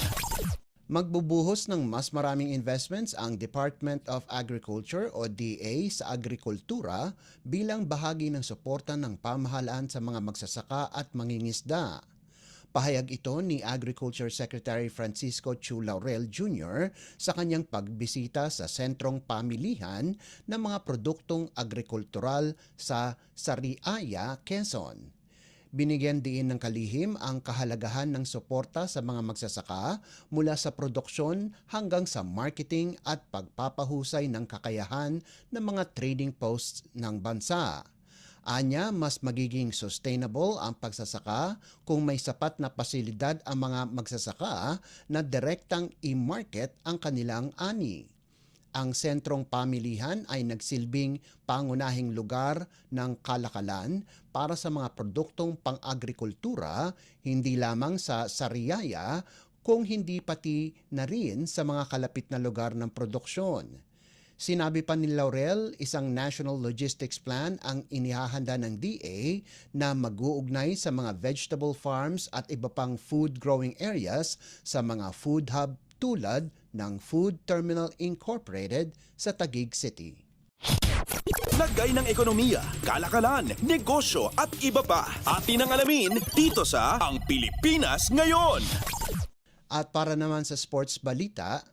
Magbubuhos ng mas maraming investments ang Department of Agriculture o DA sa agrikultura bilang bahagi ng suporta ng pamahalaan sa mga magsasaka at mangingisda. Pahayag ito ni Agriculture Secretary Francisco Chu Laurel Jr. sa kanyang pagbisita sa sentrong pamilihan ng mga produktong agrikultural sa Sariaya, Quezon. Binigyan din ng kalihim ang kahalagahan ng suporta sa mga magsasaka mula sa produksyon hanggang sa marketing at pagpapahusay ng kakayahan ng mga trading posts ng bansa. Anya, mas magiging sustainable ang pagsasaka kung may sapat na pasilidad ang mga magsasaka na direktang i-market ang kanilang ani. Ang sentrong pamilihan ay nagsilbing pangunahing lugar ng kalakalan para sa mga produktong pang-agrikultura, hindi lamang sa Sariaya, kung hindi pati na rin sa mga kalapit na lugar ng produksyon. Sinabi pa ni Laurel, isang National Logistics Plan ang inihahanda ng DA na mag-uugnay sa mga vegetable farms at iba pang food growing areas sa mga food hub tulad ng Food Terminal Incorporated sa Taguig City. Lagay ng ekonomiya, kalakalan, negosyo at iba pa. Atin ang alamin dito sa Ang Pilipinas Ngayon. At para naman sa sports balita,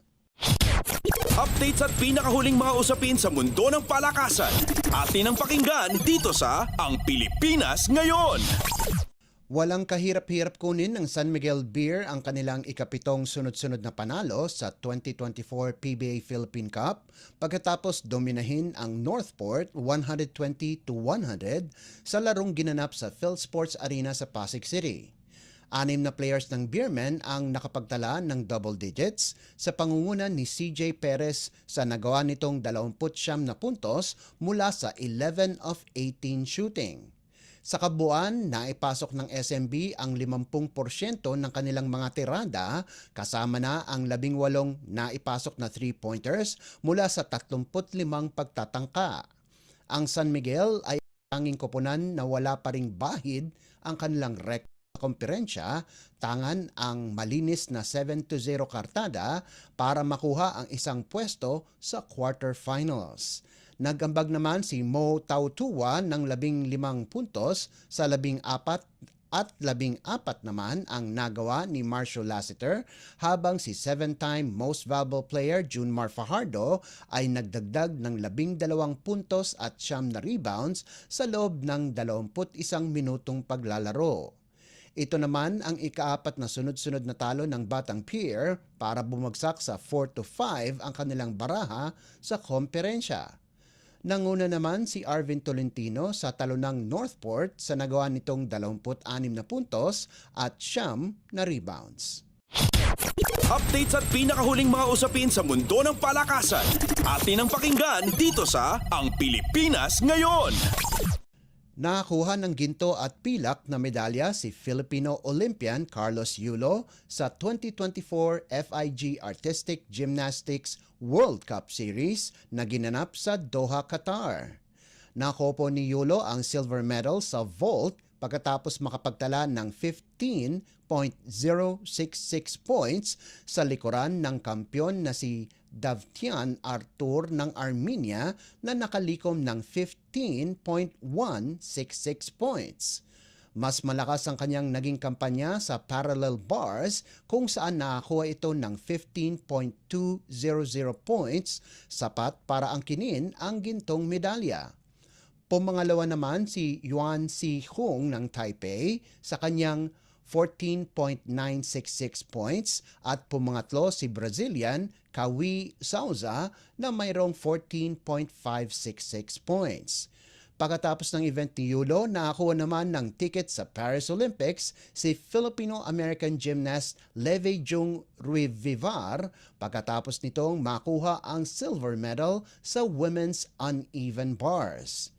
updates at pinakahuling mga usapin sa mundo ng palakasan. Atin ang pakinggan dito sa Ang Pilipinas Ngayon. walang kahirap-hirap kunin ng San Miguel Beer ang kanilang ikapitong sunod-sunod na panalo sa 2024 PBA Philippine Cup pagkatapos dominahin ang Northport 120-100 sa larong ginanap sa PhilSports Arena sa Pasig City. 6 na players ng Beermen ang nakapagtala ng double digits sa pangunguna ni CJ Perez sa nagawa nitong 29 na puntos mula sa 11 of 18 shooting. Sa kabuuan, naipasok ng SMB ang 50% ng kanilang mga tirada kasama na ang 18 naipasok na 3-pointers mula sa 35 pagtatangka. Ang San Miguel ay tanging koponan na wala pa ring bahid ang kanilang record komperensya, tangan ang malinis na 7-0 kartada para makuha ang isang pwesto sa quarterfinals. Nagambag naman si Mo Tautua ng 15 puntos sa 14 at 14 naman ang nagawa ni Marshall Lassiter habang si 7-time most valuable player Junmar Fajardo ay nagdagdag ng 12 puntos at 9 na rebounds sa loob ng 21 minutong paglalaro. Ito naman ang ika-4 na sunod-sunod na talo ng Batang Pier para bumagsak sa 4-5 ang kanilang baraha sa komperensya. Nanguna naman si Arvin Tolentino sa talo ng Northport sa nagawa nitong 26 na puntos at 9 na rebounds. Updates at pinakahuling mga usapin sa mundo ng palakasan. Atin ang pakinggan dito sa Ang Pilipinas Ngayon. Nakakuha ng ginto at pilak na medalya si Filipino Olympian Carlos Yulo sa 2024 FIG Artistic Gymnastics World Cup Series na ginanap sa Doha, Qatar. Nakuha ni Yulo ang silver medal sa vault pagkatapos makapagtala ng 15.066 points sa likuran ng kampyon na si Davtyan Artur ng Armenia na nakalikom ng 15.166 points. Mas malakas ang kanyang naging kampanya sa parallel bars kung saan nakakuha ito ng 15.200 points, sapat para angkinin ang gintong medalya. Pumangalawa naman si Yuan Si Hung ng Taipei sa kanyang 14.966 points at pumangatlo si Brazilian Kawi Souza na mayroong 14.566 points. Pagkatapos ng event ni Yulo, nakakuha naman ng ticket sa Paris Olympics si Filipino-American gymnast Leve Jung Ruivivar pagkatapos nitong makuha ang silver medal sa women's uneven bars.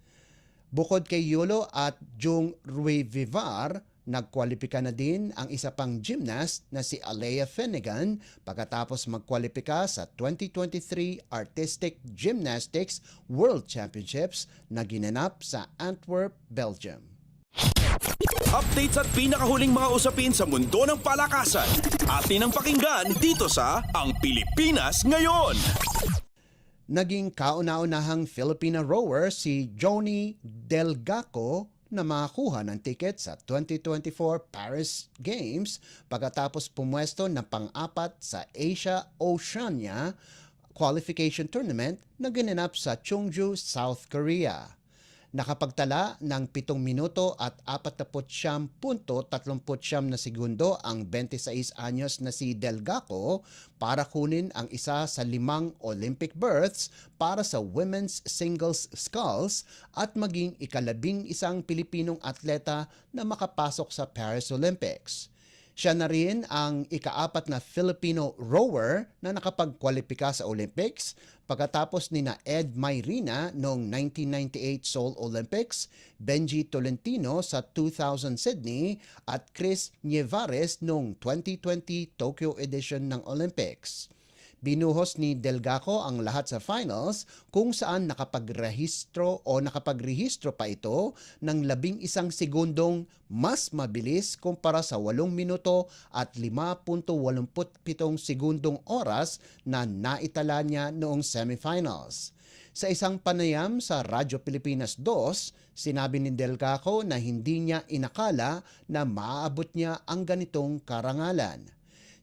Bukod kay Yulo at Jung Ruivivar, nagkwalipika na din ang isa pang gymnast na si Alea Finnegan pagkatapos magkwalipika sa 2023 Artistic Gymnastics World Championships na ginanap sa Antwerp, Belgium. Updates at pinakahuling mga usapin sa mundo ng palakasan. Atin ang pakinggan dito sa Ang Pilipinas Ngayon. Naging kauna-unahang Filipina rower si Johnny Delgaco na makakuha ng ticket sa 2024 Paris Games pagkatapos pumwesto na pang-apat sa Asia-Oceania Qualification Tournament na ginanap sa Chungju, South Korea. Nakapagtala ng 7 minuto at 49.39 na segundo ang 26 anyos na si Delgaco para kunin ang isa sa 5 Olympic berths para sa women's singles sculls at maging ika-11 Pilipinong atleta na makapasok sa Paris Olympics. Siya na rin ang ika-4 na Filipino rower na nakapagkwalipika sa Olympics pagkatapos ni na Ed Mayrina noong 1998 Seoul Olympics, Benji Tolentino sa 2000 Sydney at Chris Nievares noong 2020 Tokyo edition ng Olympics. Binuhos ni Delgaco ang lahat sa finals kung saan nakapagrehistro pa ito ng 11 segundong mas mabilis kumpara sa 8 minuto at 5.87 segundong oras na naitala niya noong semifinals. Sa isang panayam sa Radyo Pilipinas 2, sinabi ni Delgaco na hindi niya inakala na maaabot niya ang ganitong karangalan.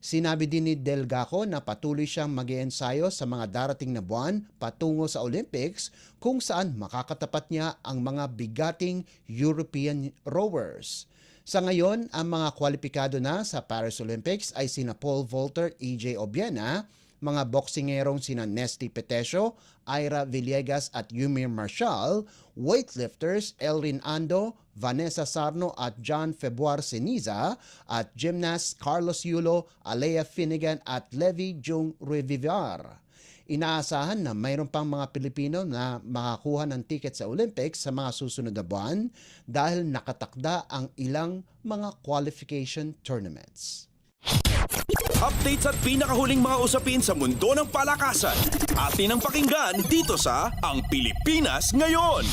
Sinabi din ni Delgaco na patuloy siyang mag-iensayo sa mga darating na buwan patungo sa Olympics kung saan makakatapat niya ang mga bigating European rowers. Sa ngayon, ang mga kwalipikado na sa Paris Olympics ay sina Paul Volter, EJ Obiena, mga boksingerong sina Nesty Petesio, Ira Villegas at Yumir Marshall, weightlifters Elrin Ando, Vanessa Sarno at John Februar Ceniza, at gymnasts Carlos Yulo, Alea Finnegan at Leve Jung Ruivivar. Inaasahan na mayroon pang mga Pilipino na makakuha ng ticket sa Olympics sa mga susunod na buwan dahil nakatakda ang ilang mga qualification tournaments. Updates at pinakahuling mga usapin sa mundo ng palakasan. Atin ang pakinggan dito sa Ang Pilipinas Ngayon.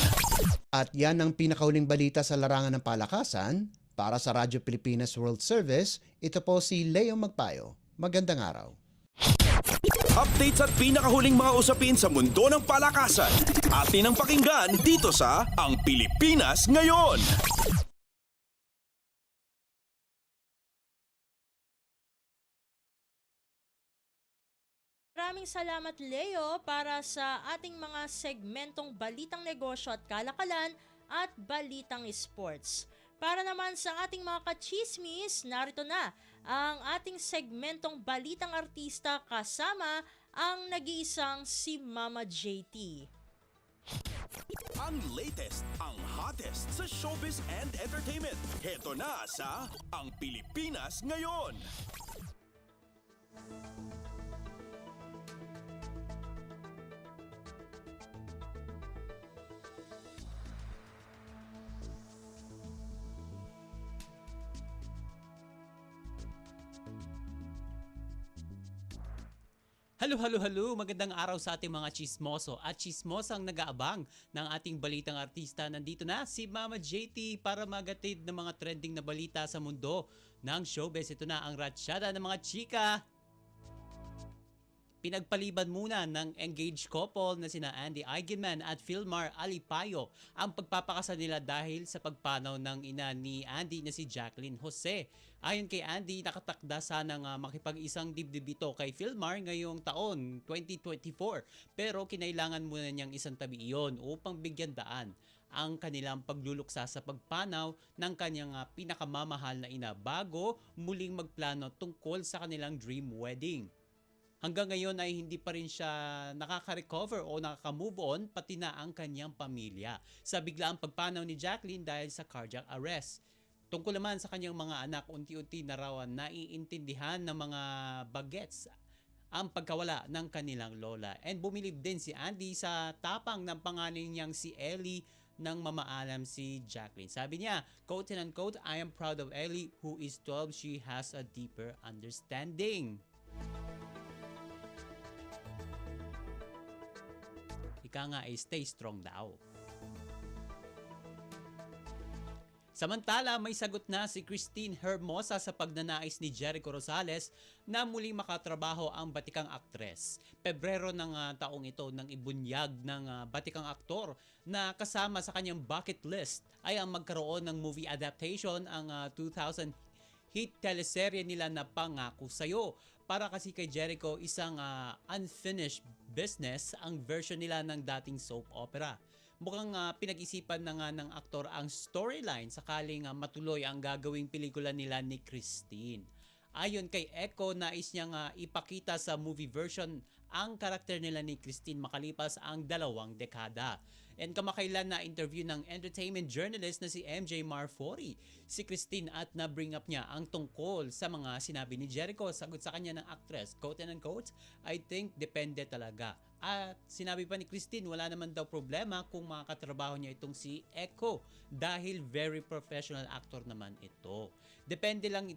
At yan ang pinakahuling balita sa larangan ng palakasan. Para sa Radyo Pilipinas World Service, ito po si Leo Magpayo. Magandang araw. Updates at pinakahuling mga usapin sa mundo ng palakasan. Atin ang pakinggan dito sa Ang Pilipinas Ngayon. Maraming salamat Leo para sa ating mga segmentong balitang negosyo at kalakalan at balitang sports. Para naman sa ating mga kachismis, narito na ang ating segmentong balitang artista kasama ang nag-iisang si Mama JT. Ang latest, ang hottest sa showbiz and entertainment. Heto na sa Ang Pilipinas Ngayon. Halo, magandang araw sa ating mga chismoso at chismosang nag-aabang ng ating balitang artista. Nandito na si Mama JT para magatid ng mga trending na balita sa mundo ng showbiz. Ito na ang ratsyada ng mga chika. Pinagpaliban muna ng engaged couple na sina Andy Eigenman at Philmar Alipayo ang pagpapakasal nila dahil sa pagpanaw ng ina ni Andy na si Jacqueline Jose. Ayon kay Andy, nakatakda sanang makipag-isang dibdib ito kay Philmar ngayong taon 2024 pero kinailangan muna niyang isang tabi iyon upang bigyan daan ang kanilang pagluluksa sa pagpanaw ng kanyang pinakamamahal na ina bago muling magplano tungkol sa kanilang dream wedding. hanggang ngayon ay hindi pa rin siya nakaka-recover o nakaka-move on, pati na ang kanyang pamilya sa biglaang pagpanaw ni Jacqueline dahil sa cardiac arrest. Tungkol naman sa kanyang mga anak, unti-unti na raw naiintindihan ng mga bagets ang pagkawala ng kanilang lola. And bumilib din si Andy sa tapang ng pangalan niyang si Ellie nang mamaalam si Jacqueline. Sabi niya, quote and unquote, "I am proud of Ellie who is 12. She has a deeper understanding." Ika nga ay stay strong daw. Samantala, may sagot na si Christine Hermosa sa pagnanais ni Jericho Rosales na muling makatrabaho ang batikang aktres. Pebrero ng taong ito nang ibunyag ng batikang aktor na kasama sa kanyang bucket list ay ang magkaroon ng movie adaptation ang 2000 hit teleserye nila na Pangako Sa'yo. Para kasi kay Jericho, isang unfinished business ang version nila ng dating soap opera. Mukhang pinag-isipan na nga ng aktor ang storyline sakaling matuloy ang gagawing pelikula nila ni Christine. Ayon kay Echo, nais niyang ipakita sa movie version ang karakter nila ni Christine makalipas ang 2 dekada. And kamakailan na interview ng entertainment journalist na si MJ Marfori si Christine at na-bring up niya ang tungkol sa mga sinabi ni Jericho. Sagot sa kanya ng actress, quote and unquote, "I think depende talaga." At sinabi pa ni Christine, wala naman daw problema kung makakatrabaho niya itong si Echo dahil very professional actor naman ito. Depende lang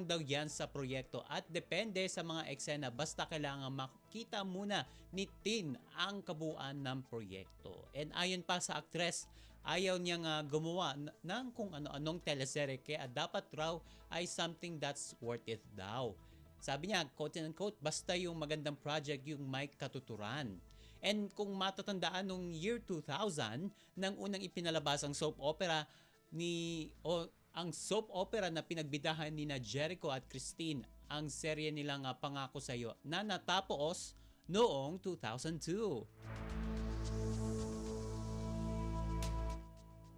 daw yan sa proyekto at depende sa mga eksena, basta kailangan makita muna ni Tin ang kabuuan ng proyekto. And ayon pa sa actress, ayaw niyang gumawa ng kung ano-anong teleserye kaya dapat raw ay something that's worth it daw. Sabi niya, quote and unquote, basta yung magandang project yung may katuturan. And kung matatandaan nung year 2000, nang unang ipinalabas ang soap opera ang soap opera na pinagbidahan ni na Jericho at Christine, ang serye nilang Pangako Sa'yo na natapos noong 2002.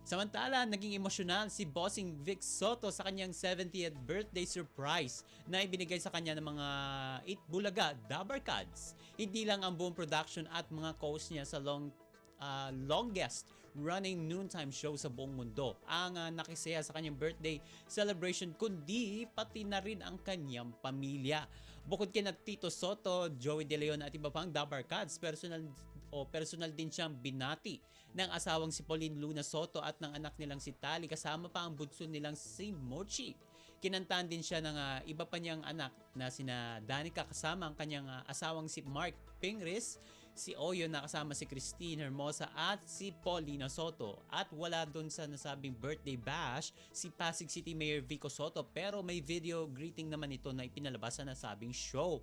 Samantala, naging emosyonal si Bossing Vic Soto sa kanyang 70th birthday surprise na ibinigay sa kanya ng mga Itbulaga Dabarkads. Hindi lang ang buong production at mga co-host niya sa longest running noontime show sa buong mundo ang nakisaya sa kanyang birthday celebration, kundi pati na rin ang kanyang pamilya. Bukod kina Tito Soto, Joey De Leon at iba pang Dabarkads, personal din siyang binati ng asawang si Pauline Luna Soto at ng anak nilang si Tali, kasama pa ang bunso nilang si Mochi. Kinantahan din siya ng iba pa niyang anak na sina Danica kasama ang kanyang asawang si Mark Pingris, si Oyo na kasama si Christine Hermosa at si Paulina Soto. At wala doon sa nasabing birthday bash si Pasig City Mayor Vico Soto, pero may video greeting naman ito na ipinalabas sa nasabing show.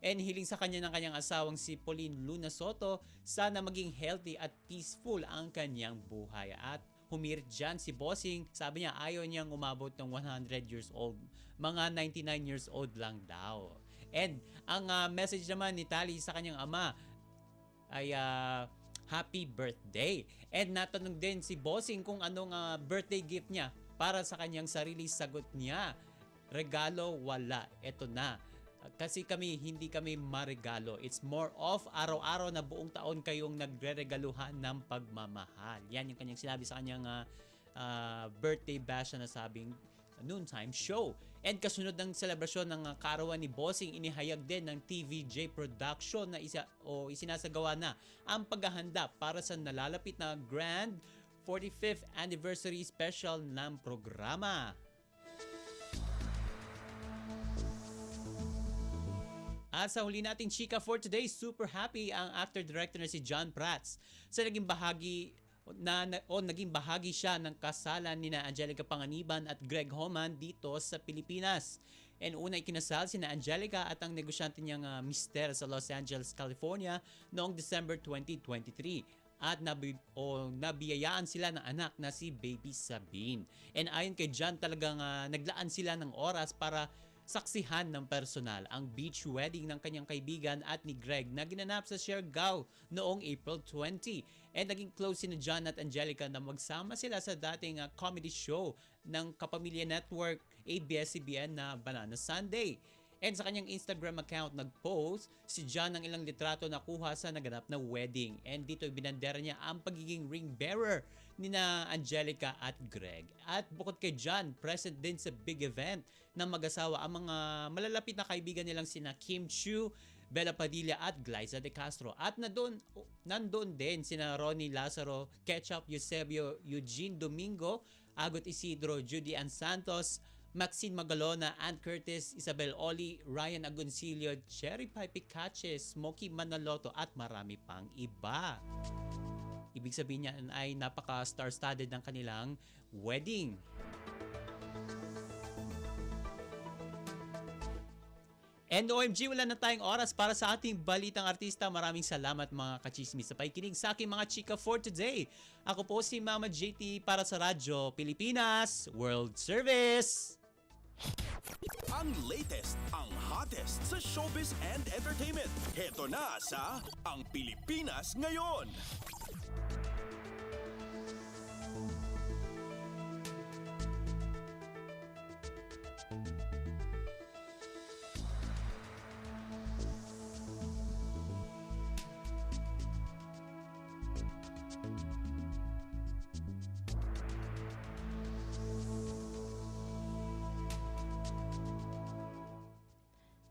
And hiling sa kanya ng kanyang asawang si Pauline Luna Soto, sana maging healthy at peaceful ang kanyang buhay. At humirit dyan si Bossing, sabi niya ayaw niyang umabot ng 100 years old. Mga 99 years old lang daw. And ang message naman ni Tali sa kanyang ama ay happy birthday. And natanong din si Bossing kung anong birthday gift niya para sa kanyang sarili. Sagot niya, regalo wala, eto na. Kasi hindi kami maregalo. It's more of araw-araw na buong taon kayong nagre-regaluhan ng pagmamahal. Yan yung kanyang sinabi sa kanyang birthday bash na nasabing noontime show. And kasunod ng selebrasyon ng kaarawan ni Bossing, inihayag din ng TVJ Production na isinasagawa na ang paghahanda para sa nalalapit na Grand 45th Anniversary Special ng programa. At sa huli nating chika for today, super happy ang actor-director na si John Prats sa naging bahagi siya ng kasalan ni na Angelica Panganiban at Greg Homan dito sa Pilipinas. And una ikinasal si na Angelica at ang negosyante niyang mister sa Los Angeles, California noong December 2023. At nabiyayaan sila ng anak na si Baby Sabine. And ayon kay John, talagang naglaan sila ng oras para saksihan ng personal ang beach wedding ng kanyang kaibigan at ni Greg na ginanap sa Siargao noong April 20. And naging close si John at Angelica na magsama sila sa dating comedy show ng Kapamilya Network ABS-CBN na Banana Sunday. And sa kanyang Instagram account, nag-post si John ng ilang litrato na kuha sa naganap na wedding. And dito binandera niya ang pagiging ring bearer ni na Angelica at Greg. At bukod kay John, present din sa big event ng mag-asawa ang mga malalapit na kaibigan nilang sina Kim Chiu, Bella Padilla at Glyza De Castro. At nandun din sina Ronnie Lazaro, Ketchup Eusebio, Eugene Domingo, Agot Isidro, Judy Ann Santos, Maxine Magalona, Ann Curtis, Isabel Oli, Ryan Agoncillo, Cherry Pie Picache, Smokey Manaloto at marami pang iba. Ibig sabihin niya ay napaka-star-studded ng kanilang wedding. And OMG, wala na tayong oras para sa ating balitang artista. Maraming salamat mga kachismis sa pakikinig sa aking mga chika for today. Ako po si Mama JT para sa Radyo Pilipinas World Service. Ang latest, ang hottest sa showbiz and entertainment. Heto na sa Ang Pilipinas Ngayon.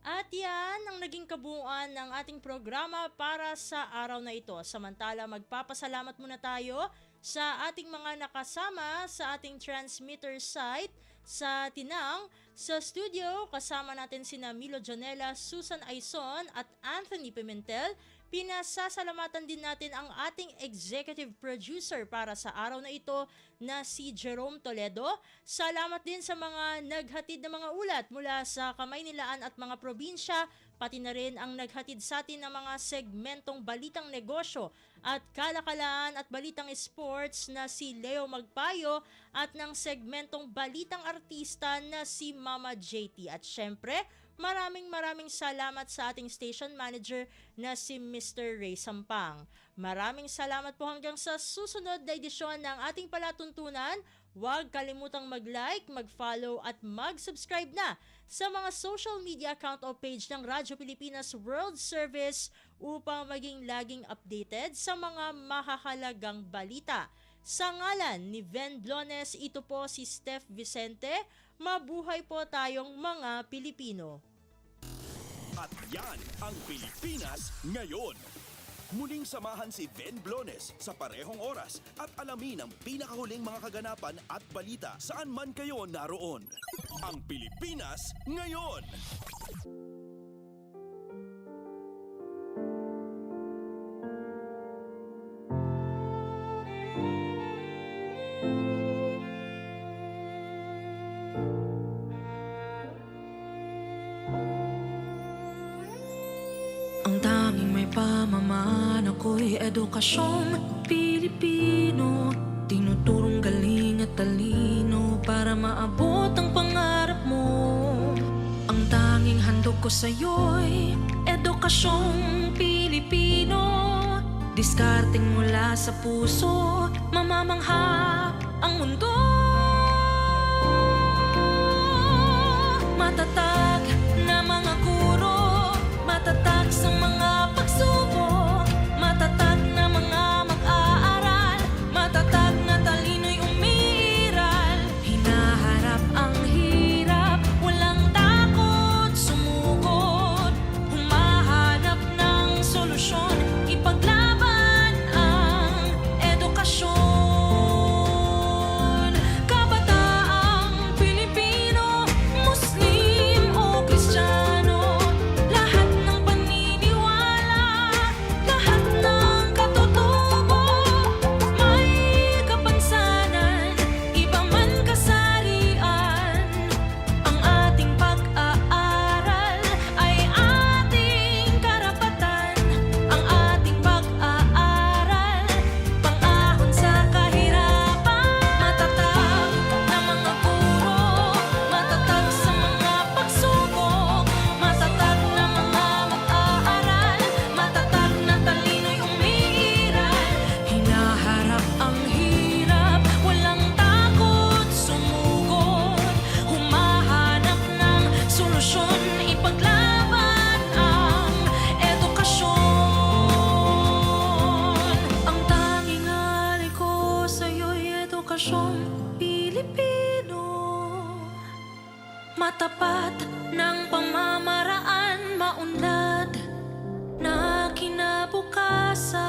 At yan ang naging kabuuan ng ating programa para sa araw na ito. Samantala, magpapasalamat muna tayo sa ating mga nakasama sa ating transmitter site sa Tinang. Sa studio, kasama natin sina Milo Janela, Susan Aison at Anthony Pimentel. Pinasasalamatan din natin ang ating executive producer para sa araw na ito na si Jerome Toledo. Salamat din sa mga naghatid ng mga ulat mula sa Kamaynilaan at mga probinsya, pati na rin ang naghatid sa atin ng mga segmentong balitang negosyo at kalakalaan at balitang sports na si Leo Magpayo at ng segmentong balitang artista na si Mama JT. At syempre, maraming salamat sa ating station manager na si Mr. Ray Sampang. Maraming salamat po hanggang sa susunod na edisyon ng ating palatuntunan. Huwag kalimutang mag-like, mag-follow at mag-subscribe na sa mga social media account o page ng Radyo Pilipinas World Service upang maging laging updated sa mga mahahalagang balita. Sa ngalan ni Ven Blones, ito po si Steph Vicente. Mabuhay po tayong mga Pilipino. At yan ang Pilipinas Ngayon. Muling samahan si Ven Blones sa parehong oras at alamin ang pinakahuling mga kaganapan at balita saan man kayo naroon. Ang Pilipinas Ngayon. Ang tanging may pamamaan ako'y edukasyong Pilipino. Tinuturong galing at talino para maabot ang pangarap mo. Ang tanging handog ko sa'yo'y edukasyong Pilipino. Diskarteng mula sa puso, mamamangha ang mundo. Matatag na mga guro, matatag sa mga pagsubok, matatag na mga mag-aaral, matatag na talino'y umiiral. Hinaharap ang hirap, walang takot sumugod, humahanap ng solusyon, ipaglaban ang edukasyon. Kabataang Pilipino, Muslim o matapat ng pamamaraan, maunlad na kinabukasan.